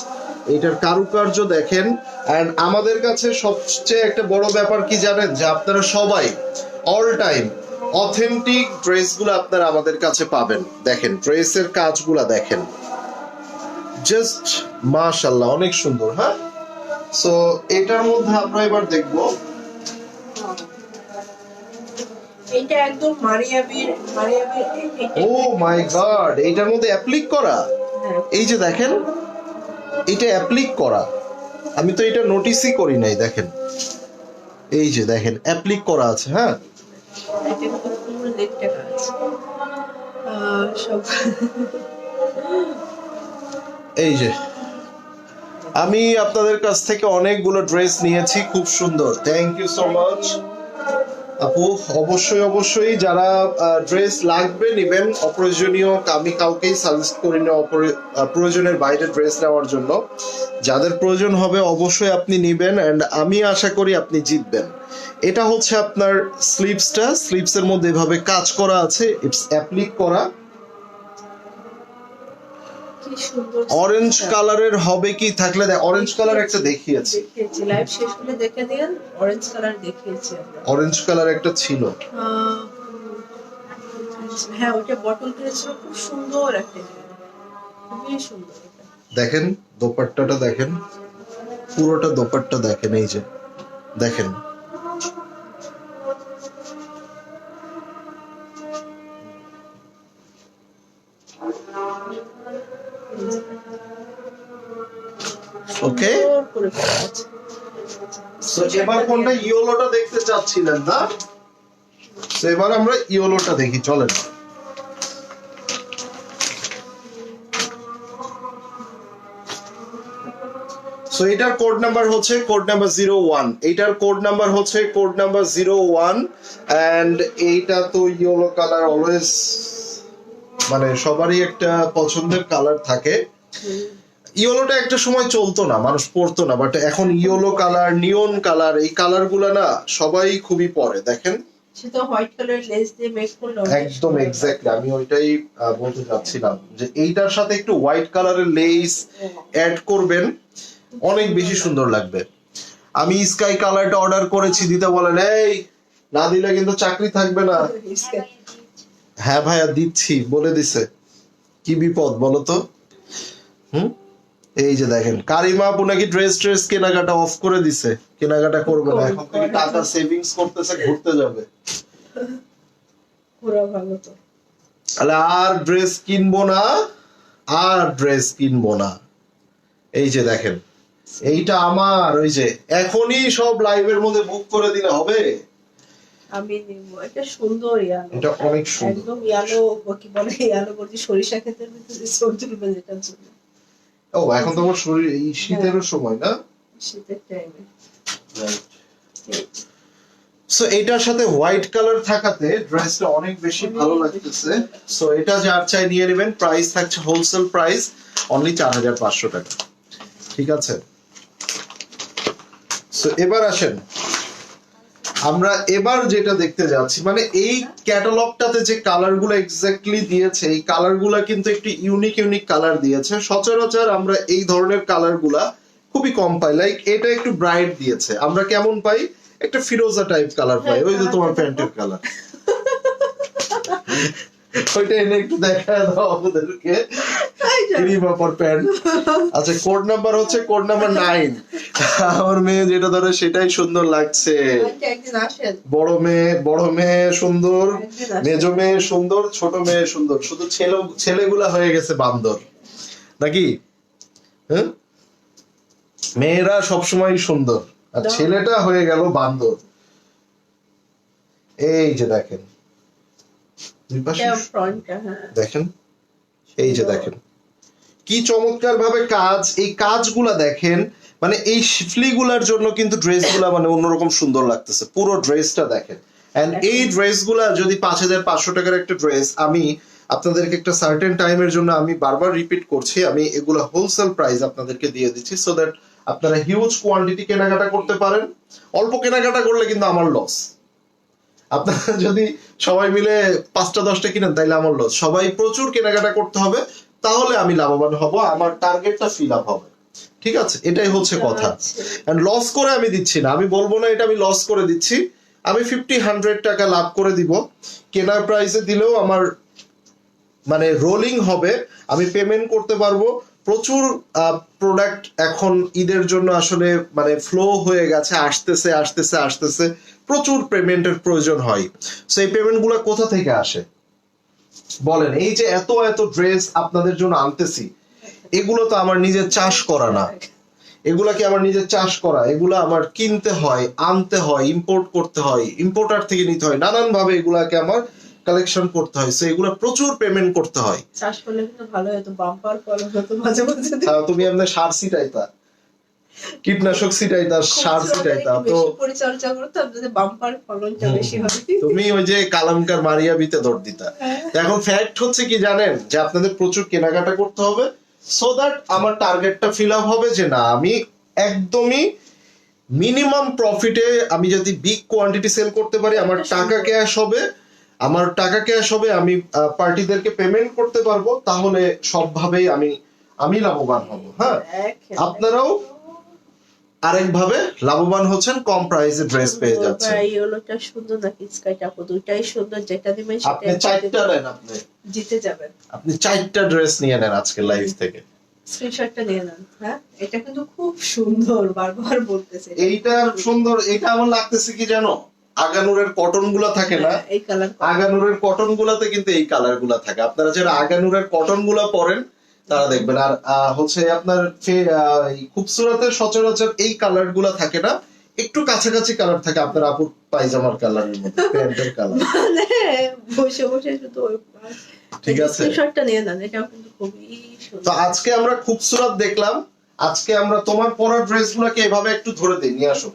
এইটার কারুকার্য দেখেন। এন্ড আমাদের কাছে সবচেয়ে একটা বড় ব্যাপার কি জানেন, যে আপনারা সবাই অল টাইম অথেন্টিক ড্রেসগুলো আপনারা আমাদের কাছে পাবেন। দেখেন ড্রেসের কাজগুলা দেখেন, জাস্ট মাশাআল্লাহ অনেক সুন্দর। হ্যাঁ, সো এটার মধ্যে আমরা এবার দেখব, এটা একদম মারিয়াবির ও মাই গড, এইটার মধ্যে অ্যাপ্লিক করা। হ্যাঁ, এই যে দেখেন, এটা অ্যাপ্লিক করা, আমি তো এটা নোটিসই করি নাই। দেখেন এই যে দেখেন অ্যাপ্লিক করা আছে। হ্যাঁ, এটা কিন্তু ফুল লেগটা কাজ। সব এই যে আমি আপনাদের কাছ থেকে অনেকগুলো ড্রেস নিয়েছি, খুব সুন্দর, থ্যাংক ইউ সো মাচ আপু। অবশ্যই অবশ্যই যারা ড্রেস লাগবে নিবেন, অপ্রয়োজনীয় আমি কাউকেই সাজেস্ট করি না প্রয়োজনের বাইরে ড্রেস নেওয়ার জন্য। যাদের প্রয়োজন হবে অবশ্যই আপনি নিবেন, এন্ড আমি আশা করি আপনি জিতবেন। এটা হচ্ছে আপনার স্লিভসটা, স্লিভসের মধ্যে এভাবে কাজ করা আছে, ইটস অ্যাপ্লিক করা। কি সুন্দর অরেঞ্জ কালারের হবে কি, থাকলে অরেঞ্জ কালার একটা দেখিয়েছি, দেখিয়েছি লাইভ শেষ হলে দেখে দিন। অরেঞ্জ কালার দেখিয়েছি আমরা। অরেঞ্জ কালার একটা ছিল। হ্যাঁ, ওটা বটল ড্রেস খুব সুন্দর একটা ডিজাইন, খুবই সুন্দর এটা। দেখেন দোপাট্টাটা দেখেন, পুরোটা দোপাট্টা দেখেন, এই যে দেখেন ওকে। সুন্দর করে করা আছে। সো এবার কোনটা, ইয়েলোটা দেখতে চাচ্ছিলেন না? সো এবার আমরা ইয়েলোটা দেখি, চলেন। সো এটার কোড নাম্বার হচ্ছে কোড নাম্বার 01, এইটার কোড নাম্বার হচ্ছে কোড নাম্বার 01। এন্ড এইটা তো ইয়েলো কালার অলওয়েজ মানে সবারই একটা পছন্দের কালার থাকে। ইয়েলোটা একটা সময় চলতো না, মানুষ পরতো না, বাট এখন ইয়েলো কালার, নিয়ন কালার, এই কালার গুলা না সবাই খুবই পরে। দেখেন সেটা হোয়াইট কালার লেস দিয়ে মেক করলে একদম এক্স্যাক্টলি, আমি ওইটাই বলতে চাচ্ছিলাম যে এইটার সাথে একটু হোয়াইট কালারের লেস অ্যাড করবেন, অনেক বেশি সুন্দর লাগবে। আমি স্কাই কালারটা অর্ডার করেছি, দিতে বলেন, এই না দিলে কিন্তু চাকরি থাকবে না। হ্যাঁ ভাইয়া দিচ্ছি, বলে দিছে, কি বিপদ বলো তো। এই যে দেখেন কারিমা আপু নাকি ড্রেস কেনাকাটা অফ করে দিছে, কেনাকাটা করবে না, এখন থেকে টাকা সেভিংস করতেছে, ঘুরতে যাবে। পুরো ভালো তো। তাহলে আর ড্রেস কিনবো না, আর ড্রেস কিনবো না। এই যে দেখেন এইটা আমার, ওই যে এখনই সব লাইভের মধ্যে বুক করে দিলে হবে। আমি নিব, এটা সুন্দর ইয়ালো, এটা অনেক সুন্দর, একদম ইয়ালো, কি বলে ইয়ালো বলছি, সরিষা ক্ষেতের ভিতরে ছবি তুলবে যেটার জন্য। ও এখন তো আমার শরীর, এই শীতের সময় না, শীতের টাইমে। সো এটার সাথে হোয়াইট কালার থাকাতে ড্রেসটা অনেক বেশি ভালো লাগতেছে। সো এটা যার চাই নিয়ে নেবেন, প্রাইস থাকছে হোলসেল প্রাইস অনলি 4500 টাকা, ঠিক আছে। সো এবার আসেন, আমরা এবার যেটা দেখতে যাচ্ছি, মানে এই ক্যাটালগটাতে যে কালারগুলো এক্স্যাক্টলি দিয়েছে, এই কালারগুলা কিন্তু একটু ইউনিক ইউনিক কালার দিয়েছে। সচরাচর আমরা এই ধরনের কালারগুলা খুবই কম পাই, লাইক এটা একটু ব্রাইট দিয়েছে, আমরা কেমন পাই, একটা ফিরোজা টাইপ কালার পাই, ওই যে তোমার প্যান্টের কালার। ওইটা এনে একটু দেখায় দাও আমাদেরকে, ক্রিম আপার প্যান্ট। আচ্ছা কোড নাম্বার হচ্ছে কোড নাম্বার 9। আমার মেয়ে যেটা ধরে সেটাই সুন্দর লাগছে। একদিন আসেন। বড় মেয়ে সুন্দর, মেজো মেয়ে সুন্দর, ছোট মেয়ে সুন্দর, শুধু ছেলেগুলা হয়ে গেছে বান্দর নাকি? হ্যাঁ, মেয়েরা সবসময় সুন্দর আর ছেলেটা হয়ে গেল বান্দর। এই যে দেখেন দুই পাশে দেখেন, এই যে দেখেন কি চমৎকার ভাবে কাজ, এই কাজগুলা দেখেন, মানে এই শিফলি গুলার জন্য কিন্তু ড্রেসগুলা মানে অন্যরকম সুন্দর লাগতেছে। পুরো ড্রেসটা দেখেন, এন্ড এই ড্রেসগুলা যদি 5,500 টাকার একটা ড্রেস, আমি আপনাদেরকে একটা সার্টেন টাইমের জন্য আমি বারবার রিপিট করছি, আমি এগুলো হোলসেল প্রাইস আপনাদেরকে দিয়ে দিচ্ছি, সো দ্যাট আপনারা হিউজ কোয়ান্টিটি কেনাকাটা করতে পারেন। অল্প কেনাকাটা করলে কিন্তু আমার লস। আপনারা যদি সবাই মিলে 5টা-10টা কিনেন তাইলে আমার লস। সবাই প্রচুর কেনাকাটা করতে হবে, তাহলে আমি লাভবান হব, আমার টার্গেটটা ফিল আপ হবে। ঠিক আছে, এটাই হচ্ছে কথা। এন্ড লস করে আমি দিচ্ছি না, আমি বলবো না এটা আমি লস করে দিচ্ছি। আমি 50-100 টাকা লাভ করে দিব। কেনার প্রাইসে দিলেও আমার মানে রোলিং হবে, আমি পেমেন্ট করতে পারবো। প্রচুর প্রোডাক্ট এখন ঈদের জন্য আসলে মানে ফ্লো হয়ে গেছে, আসতেছে আসতেছে আসতেছে, প্রচুর পেমেন্টের প্রয়োজন হয়। সো এই পেমেন্ট গুলো কোথা থেকে আসে বলেন? এই যে এত এত ড্রেস আপনাদের জন্য আনতেছি, এগুলো তো আমার নিজের চাষ করা না। এগুলা কি আমার নিজের চাষ করা? এগুলা আমার কিনতে হয়, আনতে হয়, ইম্পোর্ট করতে হয়, ইম্পোর্টার থেকে নিতে হয়, নানান ভাবে এগুলাকে আমার কালেকশন করতে হয়। সো এগুলা প্রচুর পেমেন্ট করতে হয়। চাষ করলে কিন্তু ভালো হতো, বাম্পার ফলন হতো মাঝে মাঝে। তুমি এমনি সার ছিটাইতা, কীটনাশক ছিটাইতা, সার ছিটাইতা, তো বেশি পরিচর্যা করতাম যাতে বাম্পার ফলনটা বেশি হয়। তুমি ওই যে কালামকার মারিয়া বিতে দৌড় দিতা। তো এখন ফ্যাক্ট হচ্ছে কি জানেন, যে আপনাদের প্রচুর কেনাকাটা করতে হবে, সো দ্যাট আমার টার্গেটটা ফিল আপ হবে, যে না আমি একদমই মিনিমাম প্রফিটে আমি যদি বিগ কোয়ান্টিটি সেল করতে পারি, আমার টাকা ক্যাশ হবে, আমার টাকা ক্যাশ হবে, আমি পার্টিদেরকে পেমেন্ট করতে পারবো, তাহলে সবভাবেই আমি লাভবান হব। হ্যাঁ, আপনারাও আরেকভাবে লাভবান হচ্ছেন, কম প্রাইসে ড্রেস পেয়ে যাচ্ছেন। ইয়েলোটা সুন্দর নাকি স্কাইটা, আপু দুইটাই সুন্দর, যেটা দিবেন আপনি 4টা নেন, আপনি জিতে যাবেন। আপনি 4টা ড্রেস নিয়ে নেন আজকে লাইভ থেকে, স্ক্রিনশটটা নিয়ে নেন। হ্যাঁ, এটা কিন্তু খুব সুন্দর, বারবার বলতেছে এইটা সুন্দর। এটা আমার লাগতেছে কি জানো, আগানুরের কটন গুলা থাকে না, এই কালার, আগানুরের কটন গুলাতে কিন্তু এই কালার গুলা থাকে। আপনারা যারা আগানুরের কটন গুলা পরেন তারা দেখবেন। আর হচ্ছে আপনার খুবসুরতের সচরাচর এই কালার গুলা থাকে না, একটু কাছাকাছি কালার থাকে আপনার আপুর পায়জামার কালারের মধ্যে, প্যান্টের কালার। মানে বসে বসে শুধু ঠিক আছে, স্ক্রিনশটটা নিয়ে নেন, এটাও কিন্তু খুবই সুন্দর। তো আজকে আমরা খুবসুরত দেখলাম, আজকে আমরা তোমার পরা ড্রেস গুলাকে এভাবে একটু ধরে দিই, নিয়ে আসো।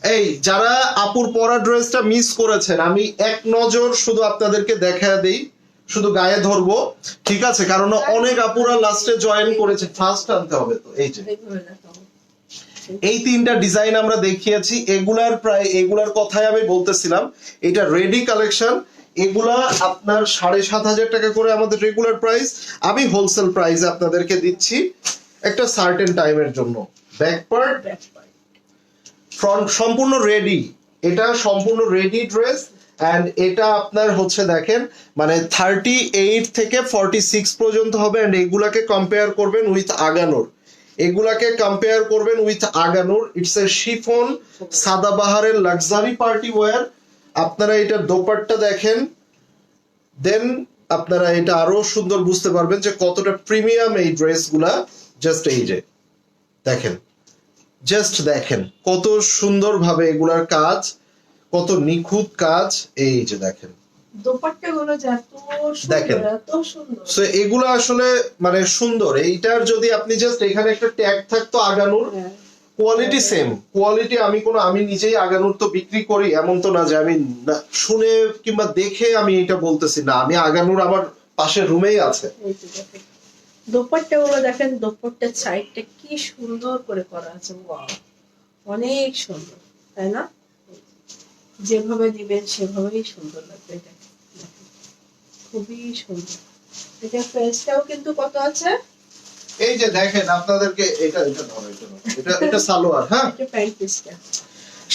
এই যারা আপুর পরা ড্রেসটা মিস করেছেন, আমি এক নজর শুধু আপনাদেরকে দেখা দেই, শুধু গায়ে ধরবো, ঠিক আছে? কারণ অনেক আপুরা লাস্টে জয়েন করেছে, ফার্স্ট আনতে হবে। তো এই যে এই 3টা ডিজাইন আমরা দেখিয়েছি, এগুলার কথাই আমি বলতেছিলাম। এটা রেডি কালেকশন, এগুলা আপনার 7,500 টাকা করে আমাদের রেগুলার প্রাইস, আমি হোলসেল প্রাইসে আপনাদেরকে দিচ্ছি একটা সার্টেন টাইমের জন্য। ব্যাক পার্ট, ফ্রন্ট সম্পূর্ণ রেডি, এটা সম্পূর্ণ রেডি ড্রেস। এন্ড এটা আপনার হচ্ছে দেখেন মানে 38 থেকে 46 পর্যন্ত হবে। এন্ড এগুলাকে কম্পেয়ার করবেন উইথ আগানোর, এগুলাকে কম্পেয়ার করবেন উইথ আগানোর। ইটস এ শিফন সাদাবাহারের লাক্সারি পার্টি ওয়্যার। আপনারা এটা দোপাট্টা দেখেন, দেন আপনারা এটা আরো সুন্দর বুঝতে পারবেন যে কতটা প্রিমিয়াম এই ড্রেসগুলা। জাস্ট এই যে দেখেন, জাস্ট দেখেন কত সুন্দর ভাবে এগুলার কাজ, কত নিখুঁত কাজ। এই যে দেখেন দোপাট্টাগুলো যত দেখেন, সুন্দর, এত সুন্দর। সো এগুলো আসলে মানে সুন্দর। এইটার যদি আপনি জাস্ট এখানে একটা ট্যাগ থাকতো আগানুর, কোয়ালিটি সেম কোয়ালিটি। আমি নিজেই আগানুর তো বিক্রি করি, এমন তো না যে আমি শুনে কিংবা দেখে আমি এটা বলতেছি না, আমি আগানুর আমার পাশের রুমেই আছে। দোপাট্টাগুলো দেখেন, দোপাট্টার সাইডটা কি সুন্দর করে করা আছে, ওয়াও, অনেক সুন্দর, তাই না? যেভাবে দিবেন সেভাবেই সুন্দর লাগবে। এটা খুবই সুন্দর। এটা প্রাইসটাও কিন্তু কত আছে, এই যে দেখেন আপনাদেরকে এটা এটা সালোয়ার। হ্যাঁ, এটা প্যান্ট পিসটা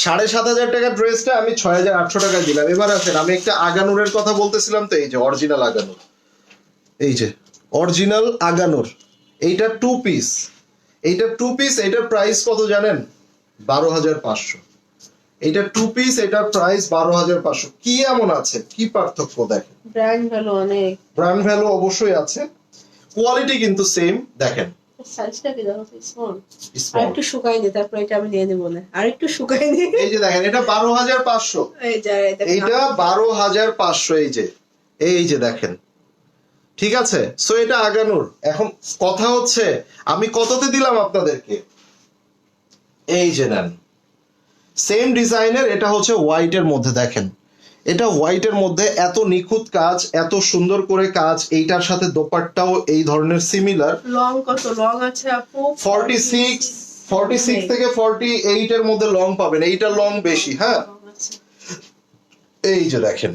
7,500 টাকার ড্রেসটা আমি 6,800 টাকায় দিলাম। এবার আছেন, আমি একটা আগানুরের কথা বলতেছিলাম, তো এই যে অরিজিনাল আগানুর, এই যে অরিজিনাল আগানুর, এইটা 2 পিস, এইটা 2 পিস। এটার প্রাইস কত জানেন? 12,500। এটা 2 পিস, এটার প্রাইস 12,500। কি এমন আছে, কি পার্থক্য দেখেন? ব্র্যান্ড ভ্যালু অনেক, ব্র্যান্ড ভ্যালু অবশ্যই আছে, কোয়ালিটি কিন্তু সেম। দেখেন সাইজটা কি দেখো, স্মল। আর একটু শুকাইনি, তারপর এটা আমি নিয়ে নেব না, আর একটু শুকাইনি। এই যে দেখেন, এটা 12,500, এই যে এইটা 12,500। এই যে দেখেন, ঠিক আছে, সো এটা আগানোর। এখন কথা হচ্ছে আমি কততে দিলাম আপনাদেরকে, এই যে নেন সেম ডিজাইনের, এটা হচ্ছে হোয়াইটের মধ্যে। দেখেন এটা হোয়াইটের মধ্যে এত নিখুঁত কাজ, এত সুন্দর করে কাজ, এইটার সাথে দোপাট্টাও এই ধরনের সিমিলার। লং কত লং আছে আপু? 46 থেকে 48 এর মধ্যে লং পাবেন, এইটা লং বেশি। হ্যাঁ, এই যে দেখেন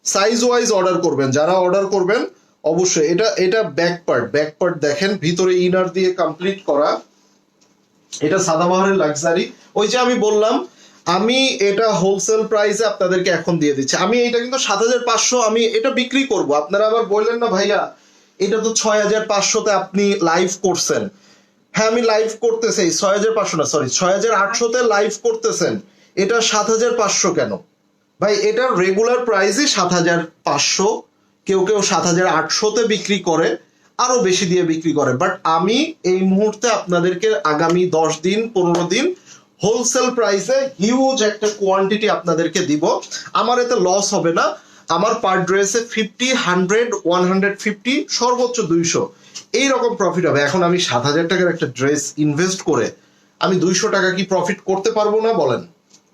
সাইজ ওয়াইজ অর্ডার করবেন, যারা অর্ডার করবেন অবশ্যই। এটা ব্যাক পার্ট দেখেন, ভিতরে ইনার দিয়ে কমপ্লিট করা। এটা সাদাবাহারের লাক্সারি। ওই যে আমি বললাম, আমি এটা হোলসেল প্রাইসে আপনাদেরকে এখন দিয়ে দিচ্ছি। আমি এটা কিন্তু 7500 আমি এটা বিক্রি করব। আপনারা আবার বললেন না ভাইয়া এটা তো 6500-তে আপনি লাইভ করছেন। হ্যাঁ আমি লাইভ করতেছি, 6500 না, সরি 6800-তে লাইভ করতেছেন, এটা 7500 কেন ভাই? এটা রেগুলার প্রাইসই 7500, কেউ 7800-তে বিক্রি করে, আরো বেশি দিয়ে বিক্রি করে। বাট আমি এই মুহূর্তে আপনাদেরকে আগামী 10 দিন 15 দিন হোলসেল প্রাইসে হিউজ একটা কোয়ান্টিটি আপনাদেরকে দিব। আমার এতে লস হবে না। আমার পার ড্রেসে 50, 100, 150, সর্বোচ্চ 200 এইরকম প্রফিট হবে। এখন আমি 7000 টাকার একটা ড্রেস ইনভেস্ট করে আমি 200 টাকা কি প্রফিট করতে পারবো না বলেন?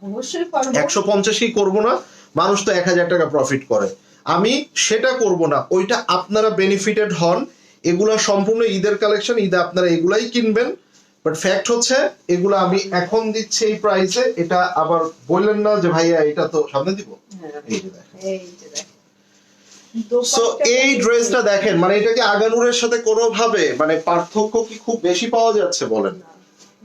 অবশ্যই পারবো। 150ই করবো না? মানুষ তো 1000 টাকা প্রফিট করে, আমি সেটা করব না। ওইটা আপনারা বেনিফিটেড হন। এগুলা সম্পূর্ণ ঈদের কালেকশন, ঈদে আপনারা এগুলাই কিনবেন। বাট ফ্যাক্ট হচ্ছে এগুলো আমি এখন দিচ্ছি এই প্রাইসে। এটা আবার বললেন না যে ভাইয়া এটা তো সামনে দিব। এই যে দেখেন, এই যে দেখেন সো এই ড্রেসটা দেখেন, মানে এটা কি আগানুরের সাথে কোনোভাবে মানে পার্থক্য কি খুব বেশি পাওয়া যাচ্ছে বলেন?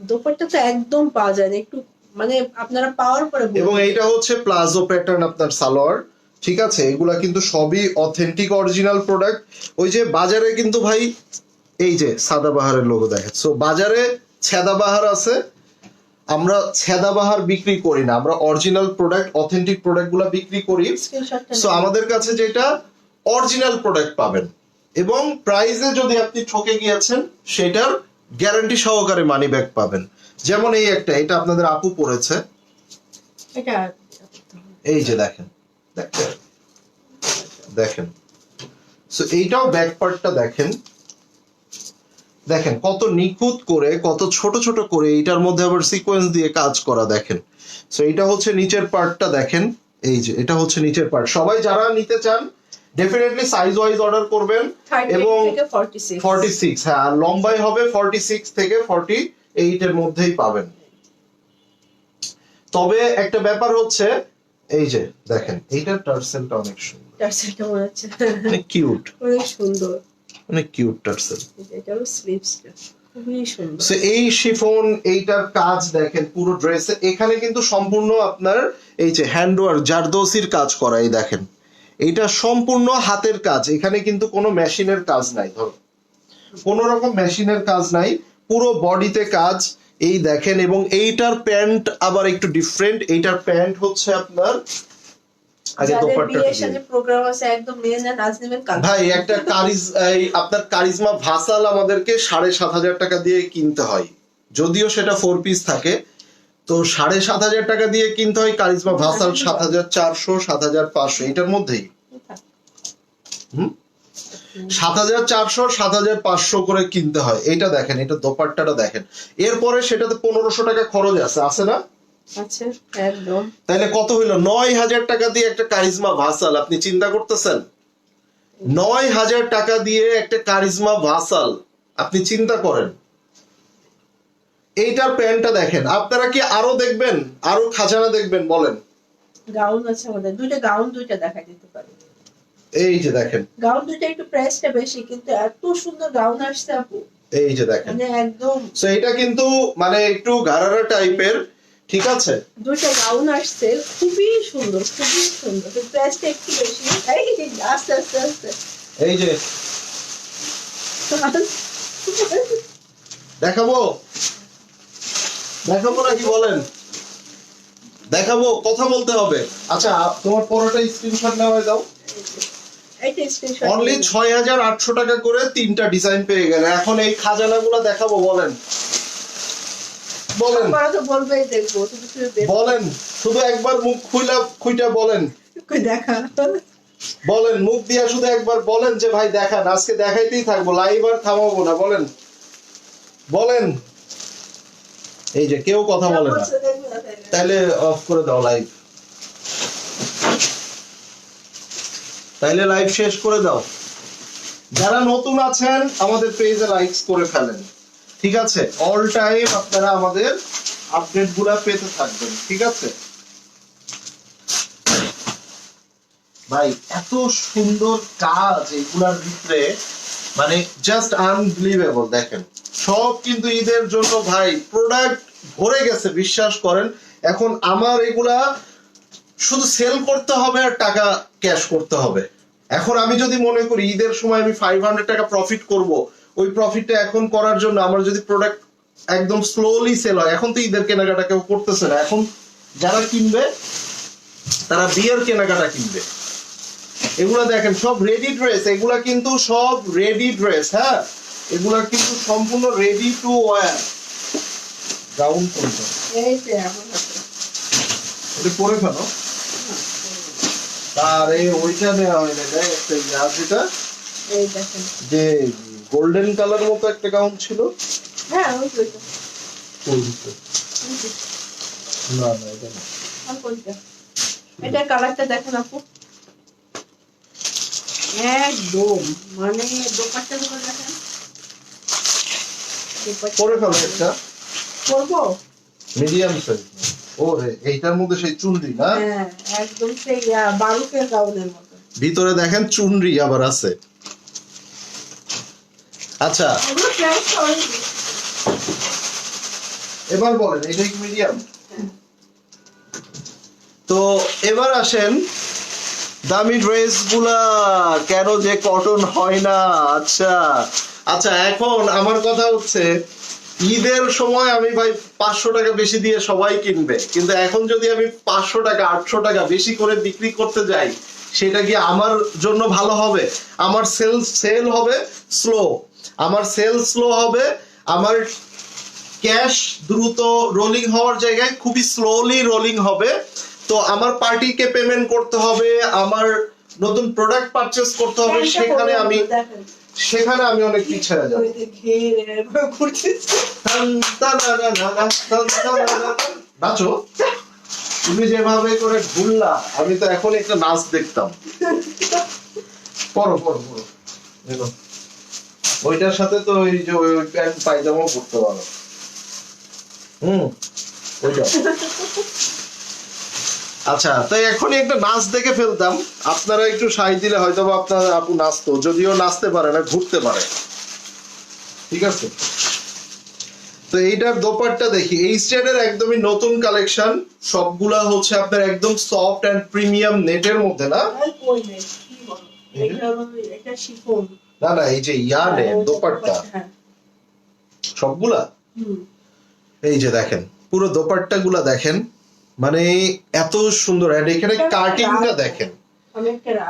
দোপাট্টা তো একদম পাওয়া যায় না, একটু মানে আপনারা পাওয়ার পরে বলবেন। এবং এইটা হচ্ছে প্লাজো প্যাটার্ন আপনার সালোয়ার, ঠিক আছে? এগুলা কিন্তু সবই অথেন্টিক অরিজিনাল প্রোডাক্ট। ওই যে বাজারে কিন্তু ভাই এই যে সাদাবাহারের লোগো দেখেন, সো বাজারে ছেদাবাহার আছে, আমরা ছেদাবাহার বিক্রি করি না, আমরা অরিজিনাল প্রোডাক্ট অথেন্টিক প্রোডাক্ট গুলা বিক্রি করি। স্ক্রিনশটটা সো আমাদের কাছে যেটা অরিজিনাল প্রোডাক্ট পাবেন, এবং প্রাইসে যদি আপনি ঠকে গিয়েছেন সেটার গ্যারান্টি সহকারে মানি ব্যাক পাবেন। যেমন এই একটা, এটা আপনাদের আপু পড়েছে, এটা এই যে দেখেন দেখেন সো এইটাও ব্যাক পার্টটা দেখেন, দেখেন কত নিখুঁত করে, কত ছোট ছোট করে, এইটার মধ্যে আবার সিকোয়েন্স দিয়ে কাজ করা। দেখেন সো এটা হচ্ছে নিচের পার্টটা দেখেন, এই যে এটা হচ্ছে নিচের পার্ট। সবাই যারা নিতে চান ডেফিনেটলি সাইজ ওয়াইজ অর্ডার করবেন। 38 এবং থেকে 46 46, হ্যাঁ, আর লম্বাই হবে 46 থেকে 48 এর মধ্যেই পাবেন। তবে একটা ব্যাপার হচ্ছে এই যে দেখেন এইটার টার্সেলটা অনেক সুন্দর, টার্সেলটা মনে হচ্ছে অনেক কিউট, অনেক সুন্দর। অনেক কিউট টার্সেল। এটারও স্লিভসটা খুবই সুন্দর। সো এই শিফন, এইটার কাজ দেখেন পুরো ড্রেসে। এখানে কিন্তু সম্পূর্ণ আপনার এই যে হ্যান্ডওয়ার্ক জারদৌসির কাজ করা, এই দেখেন এইটা সম্পূর্ণ হাতের কাজ, এখানে কিন্তু কোনো মেশিনের কাজ নাই, ধরো কোনো রকম মেশিনের কাজ নাই, পুরো বডিতে কাজ। এই দেখেন, এবং এইটার প্যান্ট আবার একটু ডিফারেন্ট। এইটার প্যান্ট হচ্ছে আপনার আগে যাদের দোপাট্টা বিয়ের সাথে প্রোগ্রাম আছে একদম নিয়ে নেন, আজ নেবেন কাল। ভাই একটা আপনার কারিজমা ভাসাল আমাদেরকে 7500 টাকা দিয়ে কিনতে হয়, যদিও সেটা 4 পিস থাকে। তো 7500 টাকা দিয়ে কিনতে হয় কারিজমা ভাসাল, 7400, 7500 এটার মধ্যেই 7400, 7500 করে কিনতে হয়। এটা দেখেন, এটা দোপাট্টাটা দেখেন। এরপরে সেটাতে 1500 টাকা খরচ আছে না? আচ্ছা, একদম। তাইলে কত হইলো? 9000 টাকা দিয়ে একটা কারিজমা ভাসাল, আপনি চিন্তা করতেছেন? 9000 টাকা দিয়ে একটা কারিজমা ভাসাল, আপনি চিন্তা করেন। এইটার প্যান্টটা দেখেন। আপনারা কি আরো দেখবেন, আরো খাজানা দেখবেন বলেন? গাউন আছে আমাদের, দুইটা গাউন দুইটা দেখা দিতে পারে। এই যে দেখেন গাউন দুইটা একটু প্রাইসটা বেশি, কিন্তু এত সুন্দর গাউন আসছে আপু, এই যে দেখেন। মানে একদম। সো এটা কিন্তু মানে একটু গারারা টাইপের, ঠিক আছে? দুইটা গাউন আসছে, খুবই সুন্দর, খুবই সুন্দর। প্রাইসটা একটু বেশি। এই আস্তে আস্তে আস্তে এই যে দেখাবো, দেখাবো নাকি বলেন? দেখাবো, কথা বলতে হবে। আচ্ছা তোমার পরোটা স্ক্রিনশট নেওয়া দাও। এইটা স্ক্রিনশট। অনলি 6800 টাকা করে 3টা ডিজাইন পেয়ে গেলে। এখন এই খাজানাগুলো দেখাবো, বলেন বলেন আমরা তো বলবেই দেখবো, তুমি বলেন, শুধু একবার মুখ খুইটা বলেন। কই দেখা। বলেন, মুখ দিয়া শুধু একবার বলেন যে ভাই দেখান, আজকে দেখাইতেই থাকবো, লাইভ আর থামাবো না। বলেন বলেন। এই যে কেউ কথা বলে না, তাইলে অফ করে দাও লাইভ, তাইলে লাইভ শেষ করে দাও। যারা নতুন আছেন আমাদের পেজে লাইকস করে ফেলেন, ঠিক আছে? অল টাইম আপনারা আমাদের আপডেট গুলা পেতে থাকবেন, ঠিক আছে? ভাই এত সুন্দর কাজ এগুলার ভিতরে, মানে জাস্ট আনবিলিভেবল। দেখেন সব কিন্তু ঈদের জন্য ভাই প্রোডাক্ট ভরে গেছে, বিশ্বাস করেন। এখন আমার এগুলা শুধু সেল করতে হবে আর টাকা ক্যাশ করতে হবে। এখন আমি যদি মনে করি ঈদের সময় আমি 500 টাকা প্রফিট করব, ওই প্রফিটটা এখন করার জন্য আমার যদি প্রোডাক্ট একদম স্লোলি সেল হয়, এখন তো ঈদের কেনাকাটা কেউ করতেছে না, এখন যারা কিনবে তারা বিয়ের কেনাকাটা কিনবে। এগুলা দেখেন সব রেডি ড্রেস, এগুলা কিন্তু সব রেডি ড্রেস, হ্যাঁ এগুলা কিন্তু সম্পূর্ণ রেডি টু ওয়্যার। গাউন কোনটা? এই যে আমার হাতে। এটা পরে ফেলো। আরে ওইটা নেওয়া হয় না, একটা ইয়া যেটা এই দেখেন যে গোল্ডেন কালার মতো একটা গাউন ছিল। হ্যাঁ ওই ওইটা কোনটা? না না এটা না। আর কোনটা? এটা কালারটা দেখেন আপু, একদম মানে দোপাট্টা গুলো দেখেন। পরে ফেলো একটা করবো? Medium size. ও রে, এইটার মধ্যে সেই চুনরি না? হ্যাঁ একদম সেই বারুকের গাউনের মতো। ভিতরে দেখেন চুনরি আবার আছে। আচ্ছা ওগুলো প্রাইস অনেক বেশি। এবার বলেন এটা কি মিডিয়াম? তো এবার আসেন দামি ড্রেস গুলা কেন যে কটন হয় না। আচ্ছা আচ্ছা, এখন আমার কথা হচ্ছে ঈদের সময় আমি ভাই 500 টাকা বেশি দিয়ে সবাই কিনবে, কিন্তু এখন যদি আমি 500 টাকা 800 টাকা বেশি করে বিক্রি করতে যাই, সেটা কি আমার জন্য ভালো হবে? আমার সেল হবে স্লো, আমার সেল স্লো হবে, আমার ক্যাশ দ্রুত রোলিং হওয়ার জায়গায় খুবই স্লোলি রোলিং হবে। তো আমার পার্টিকে পেমেন্ট করতে হবে, আমার নতুন প্রোডাক্ট পারচেজ করতে হবে, সেখানে আমি অনেক পিছিয়ে যাব। নাচো, তুমি যেভাবে করে ঘুরলা আমি তো এখন একটা নাচ দেখতাম। পরো পরো পরো, দেখো ওইটার সাথে তো ওই যে ওই প্যান্ট পায়জামাও পরতে পারো। ওইটা আচ্ছা, তাই এখনই একটা নাচ দেখে ফেলতাম, আপনারা একটু সাই দিলে হয়তো বা আপনার আপু নাচতো, যদিও নাচতে পারে না, ঘুরতে পারে, ঠিক আছে? তো এইটার দোপাট্টা দেখি, এই স্টেডের একদমই নতুন কালেকশন, সবগুলা হচ্ছে আপনার একদম সফট এন্ড প্রিমিয়াম নেটের মধ্যে, না? না না, এই যে নেট দোপাট্টা সবগুলা, এই যে দেখেন পুরো দোপাট্টা গুলা দেখেন, মানে এত সুন্দর। আর এখানে কাটিংটা দেখেন,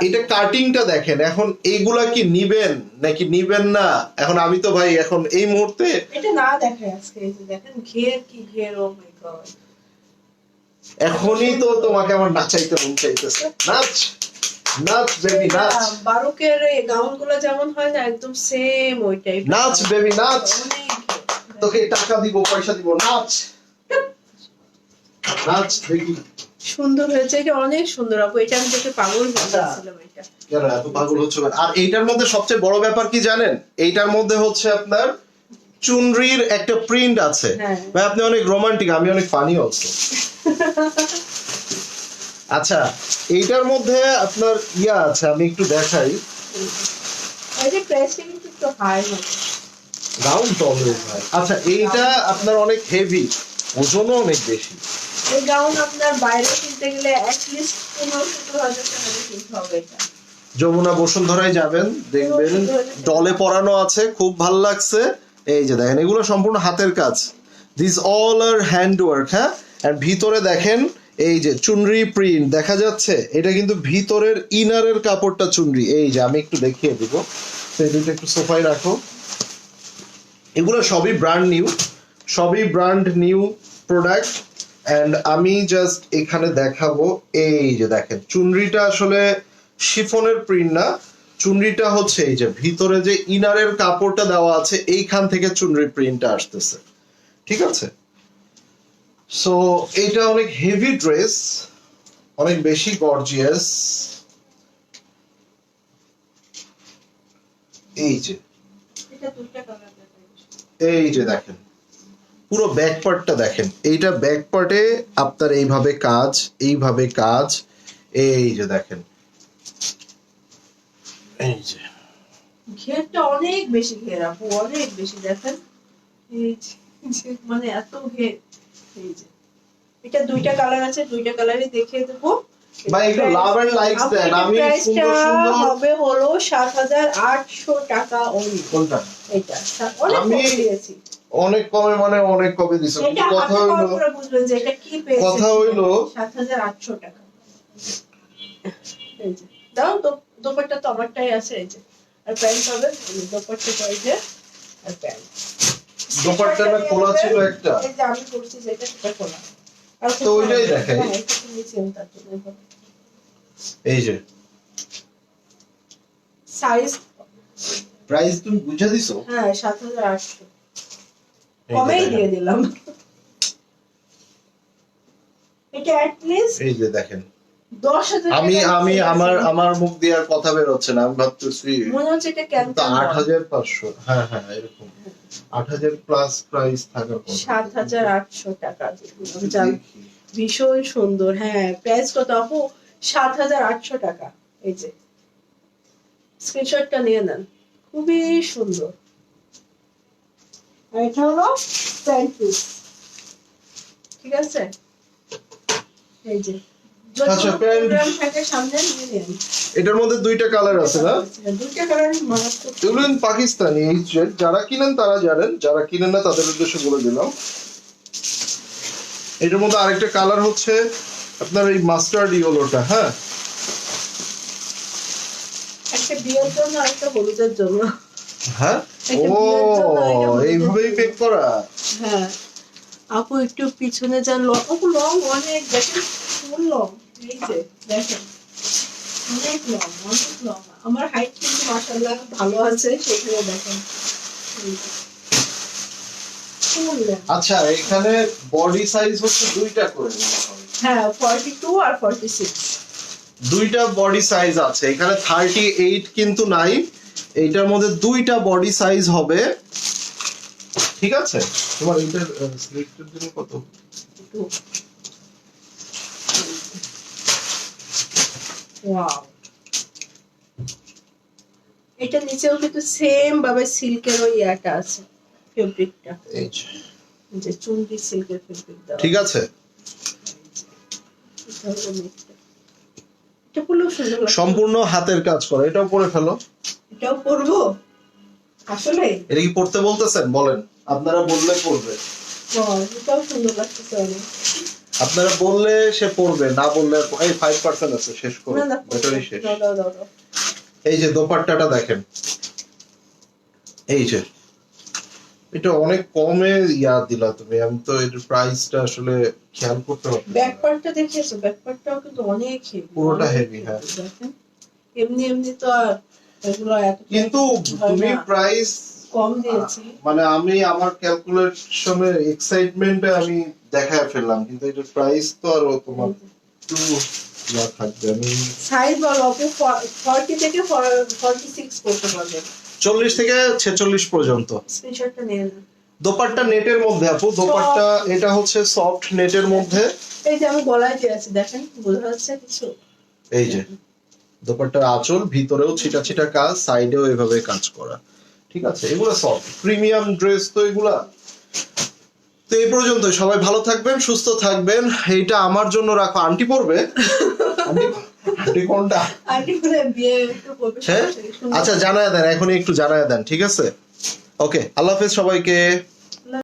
এটা কাটিংটা দেখেন। এখন এইগুলা কি নিবেন নাকি নিবেন না? এখন আমি তো ভাই এখন এই মুহূর্তে এটা না দেখাই আজকে, এই যে দেখেন ঘের কি ঘের, ও মাই গড। এখনই তো তোমাকে আমার নাচাইতে মন চাইতেছে, নাচ নাচ বেবি নাচ। বারুকের এই গাউন গুলো যেমন হয় না, একদম সেম ওই টাইপ। নাচ বেবি নাচ, তোকে টাকা দিব, পয়সা দিব, নাচ নাচ দেখি। সুন্দর হয়েছে, এটা অনেক সুন্দর আপু, এটা আমি দেখে পাগল হয়ে গেছিলাম। এটা কেন এত পাগল হচ্ছে? আর এইটার মধ্যে সবচেয়ে বড় ব্যাপার কি জানেন? এইটার মধ্যে হচ্ছে আপনার চুনরির একটা প্রিন্ট আছে। ভাই আপনি অনেক রোমান্টিক, আমি অনেক ফানি অলসো। আচ্ছা, এইটার মধ্যে আপনার ইয়া আছে, আমি একটু দেখাই। এই যে প্রাইসটা কিন্তু একটু হাই হবে, গাউন তো অলওয়েজ হাই। আচ্ছা, এইটা আপনার অনেক হেভি, ওজনও অনেক বেশি। এই গাউন আপনার বাইরে কিনতে গেলে অ্যাটলিস্ট 15-17 হাজার টাকা দিয়ে কিনতে হবে। এটা যমুনা বসুন্ধরায় যাবেন, দেখবেন ডলে পরানো আছে, খুব ভাল লাগছে। এই যে দেখেন এগুলো সম্পূর্ণ হাতের কাজ, this all are handwork. হ্যাঁ, আর ভিতরে দেখেন এই যে চুনরি প্রিন্ট দেখা যাচ্ছে, এটা কিন্তু ভিতরের ইনারের কাপড়টা চুনরি। এই যে আমি একটু দেখিয়ে দিব, তো এটা একটু সোফায় রাখো। এগুলো সবই ব্র্যান্ড নিউ, সবই ব্র্যান্ড নিউ প্রোডাক্ট। এন্ড আমি জাস্ট এখানে দেখাবো, এই যে দেখেন চুনরিটা আসলে শিফনের প্রিন্ট না, চুনরিটা হচ্ছে এই যে ভিতরে যে ইনারের কাপড়টা দেওয়া আছে এইখান থেকে চুনরি প্রিন্টটা আসতেছে, ঠিক আছে। সো এইটা অনেক হেভি ড্রেস, অনেক বেশি গর্জিয়াস। এই যে এটা দুইটা কালার দেখাই। এই যে দেখেন পুরো ব্যাক পার্টটা দেখেন, এইটা ব্যাক পার্টে আপনার এইভাবে কাজ, এইভাবে কাজ, এই যে দেখেন, এই যে ঘেরটা অনেক বেশি ঘের আপু, অনেক বেশি দেখেন। এই যে মানে এত ঘের। এই যে এটা দুইটা কালার আছে, দুইটা কালারই দেখিয়ে দেবো। ভাই একটু লাভ এন্ড লাইকস দেন। আমি প্রাইসটা সুন্দর সুন্দর হবে হলো ৭৮০০ টাকা অনলি। কোনটা এটা অনেক আমি কমে দিয়েছি। অনেক কমে, মানে অনেক কমে দিছো, এটা কিন্তু কথা হাতে হইলো, পাওয়ার পরে বুঝবেন যে এটা কি পেয়েছে। কথা হইলো ৭৮০০ টাকা। এই যে দাও তো, দোপাট্টা তো আমারটাই আছে। এই যে আর প্যান্ট হবে, দোপাট্টা এই যে আর প্যান্ট। দোপাট্টা না খোলা ছিল একটা, এই যে আমি করছি যেটা সেটা খোলা। আর তো ওইটাই দেখাই। হ্যাঁ, এটা তো নিচে তার জন্য এই যে সাইজ। প্রাইস তুমি বুঝা দিছো। হ্যাঁ ৭৮০০ এই যে কমেই দেখেন। দিয়ে দিলাম। এটা অ্যাট লিস্ট এই যে দেখেন ১০,০০০ আমি আমি আমার আমার মুখ দিয়ে আর কথা বের হচ্ছে না, আমি ভাবতেছি মনে হচ্ছে এটা কেমন ৮৫০০। হ্যাঁ হ্যাঁ এরকম ৮০০০ প্লাস প্রাইস থাকার কথা। ৭৮০০ টাকা দিলাম। যাক, ভীষণ সুন্দর। হ্যাঁ প্রাইস কত আপু? ৭৮০০ টাকা। এই যে স্ক্রিনশটটা নিয়ে নেন, খুবই সুন্দর। আর এটা হলো প্যান্ট পিস, ঠিক আছে। এই যে যদি আচ্ছা, কোনো প্যান্ট। প্রোগ্রাম থাকে সামনে নিয়ে নেন। এটার মধ্যে দুইটা কালার আছে না? দুইটা কালারই মারাত্মক। এগুলো পাকিস্তানি, এই যে যারা কিনেন তারা জানেন, যারা কিনেন না তাদের উদ্দেশ্যে বলে দিলাম। এটার মধ্যে আরেকটা কালার হচ্ছে আপনার এই মাস্টার্ড ইয়েলোটা। হ্যাঁ একটা বিয়ের জন্য আর একটা হলুদের জন্য। হ্যাঁ একটা ও বিয়ের জন্য আর একটা হলুদের এইভাবেই জন্য। পেক করা। হ্যাঁ আপু একটু পিছনে যান, আপু লং অনেক, দেখেন ফুল লং। এই যে দেখেন অনেক লং, অনেক লং। আমার হাইট কিন্তু মাশাআল্লাহ ভালো আছে, সেখানে দেখেন ফুল লং। আচ্ছা এখানে বডি সাইজ হচ্ছে দুইটা করে নেওয়া হবে। হ্যাঁ 42 আর 46। দুইটা বডি সাইজ আছে এখানে, 38 কিন্তু নাই। এইটার মধ্যে দুইটা বডি সাইজ হবে, ঠিক আছে। তোমার এইটার স্লিপটার জন্য কত? ওয়াও, এটা নিচেও কিন্তু সেম ভাবে সিল্কের ওই ইয়াটা আছে, ফেব্রিকটা। এই যে যে চুনরি সিল্কের ফেব্রিক দাও, ঠিক আছে। এটা পুরো সুন্দর লাগছে। সম্পূর্ণ হাতের কাজ করা, এটাও পরে ফেলো। এটাও পরবো আসলে? এটা কি পড়তে বলতেছেন? বলেন, আপনারা বললে পড়বে। এটাও সুন্দর লাগতেছে অনেক। আপনারা বললে সে পড়বে, না বললে এই 5% আছে, শেষ করো, না না ব্যাটারি শেষ। দাও। এই যে দোপাট্টাটা দেখেন, এই যে এটা অনেক কমে ইয়া দিলা তুমি, আমি তো এর প্রাইসটা আসলে খেয়াল করতে পারছি না। ব্যাক পার্টটা দেখিয়েছো? ব্যাক পার্টটাও কিন্তু অনেক হেভি, পুরোটা heavy, হ্যাঁ। দেখেন এমনি এমনি তো আর এগুলো এত কিন্তু তুমি প্রাইস কম দিয়েছি। মানে আমি আমার ক্যালকুলেশনে এক্সাইটমেন্টে আমি দেখায় ফেললাম, কিন্তু এটার প্রাইস তো আর তোমার একটু ইয়া থাকবে। আমি সাইজ বলো আপু, 40 থেকে 46 করতে পারবে। 40 থেকে 46 পর্যন্ত। স্ক্রিনশটটা নিয়ে নাও। দোপাট্টা নেটের মধ্যে আপু, দোপাট্টা এটা হচ্ছে সফট নেটের মধ্যে। এই যে আমি গলায় দিয়ে আছি, দেখেন বোঝা যাচ্ছে কিছু? এই যে দোপাট্টার আঁচল, ভিতরেও ছিটা ছিটা কাজ, সাইডেও এভাবে কাজ করা, ঠিক আছে। এগুলো সফট প্রিমিয়াম ড্রেস তো এগুলা। তো এই পর্যন্ত, সবাই ভালো থাকবেন, সুস্থ থাকবেন। এইটা আমার জন্য রাখো, আন্টি পড়বে। আন্টি কোনটা? আন্টি বলে বিয়ে একটু করবে। হ্যাঁ আচ্ছা জানায় দেন, এখনই একটু জানায় দেন, ঠিক আছে। ওকে, আল্লাহ হাফেজ সবাইকে।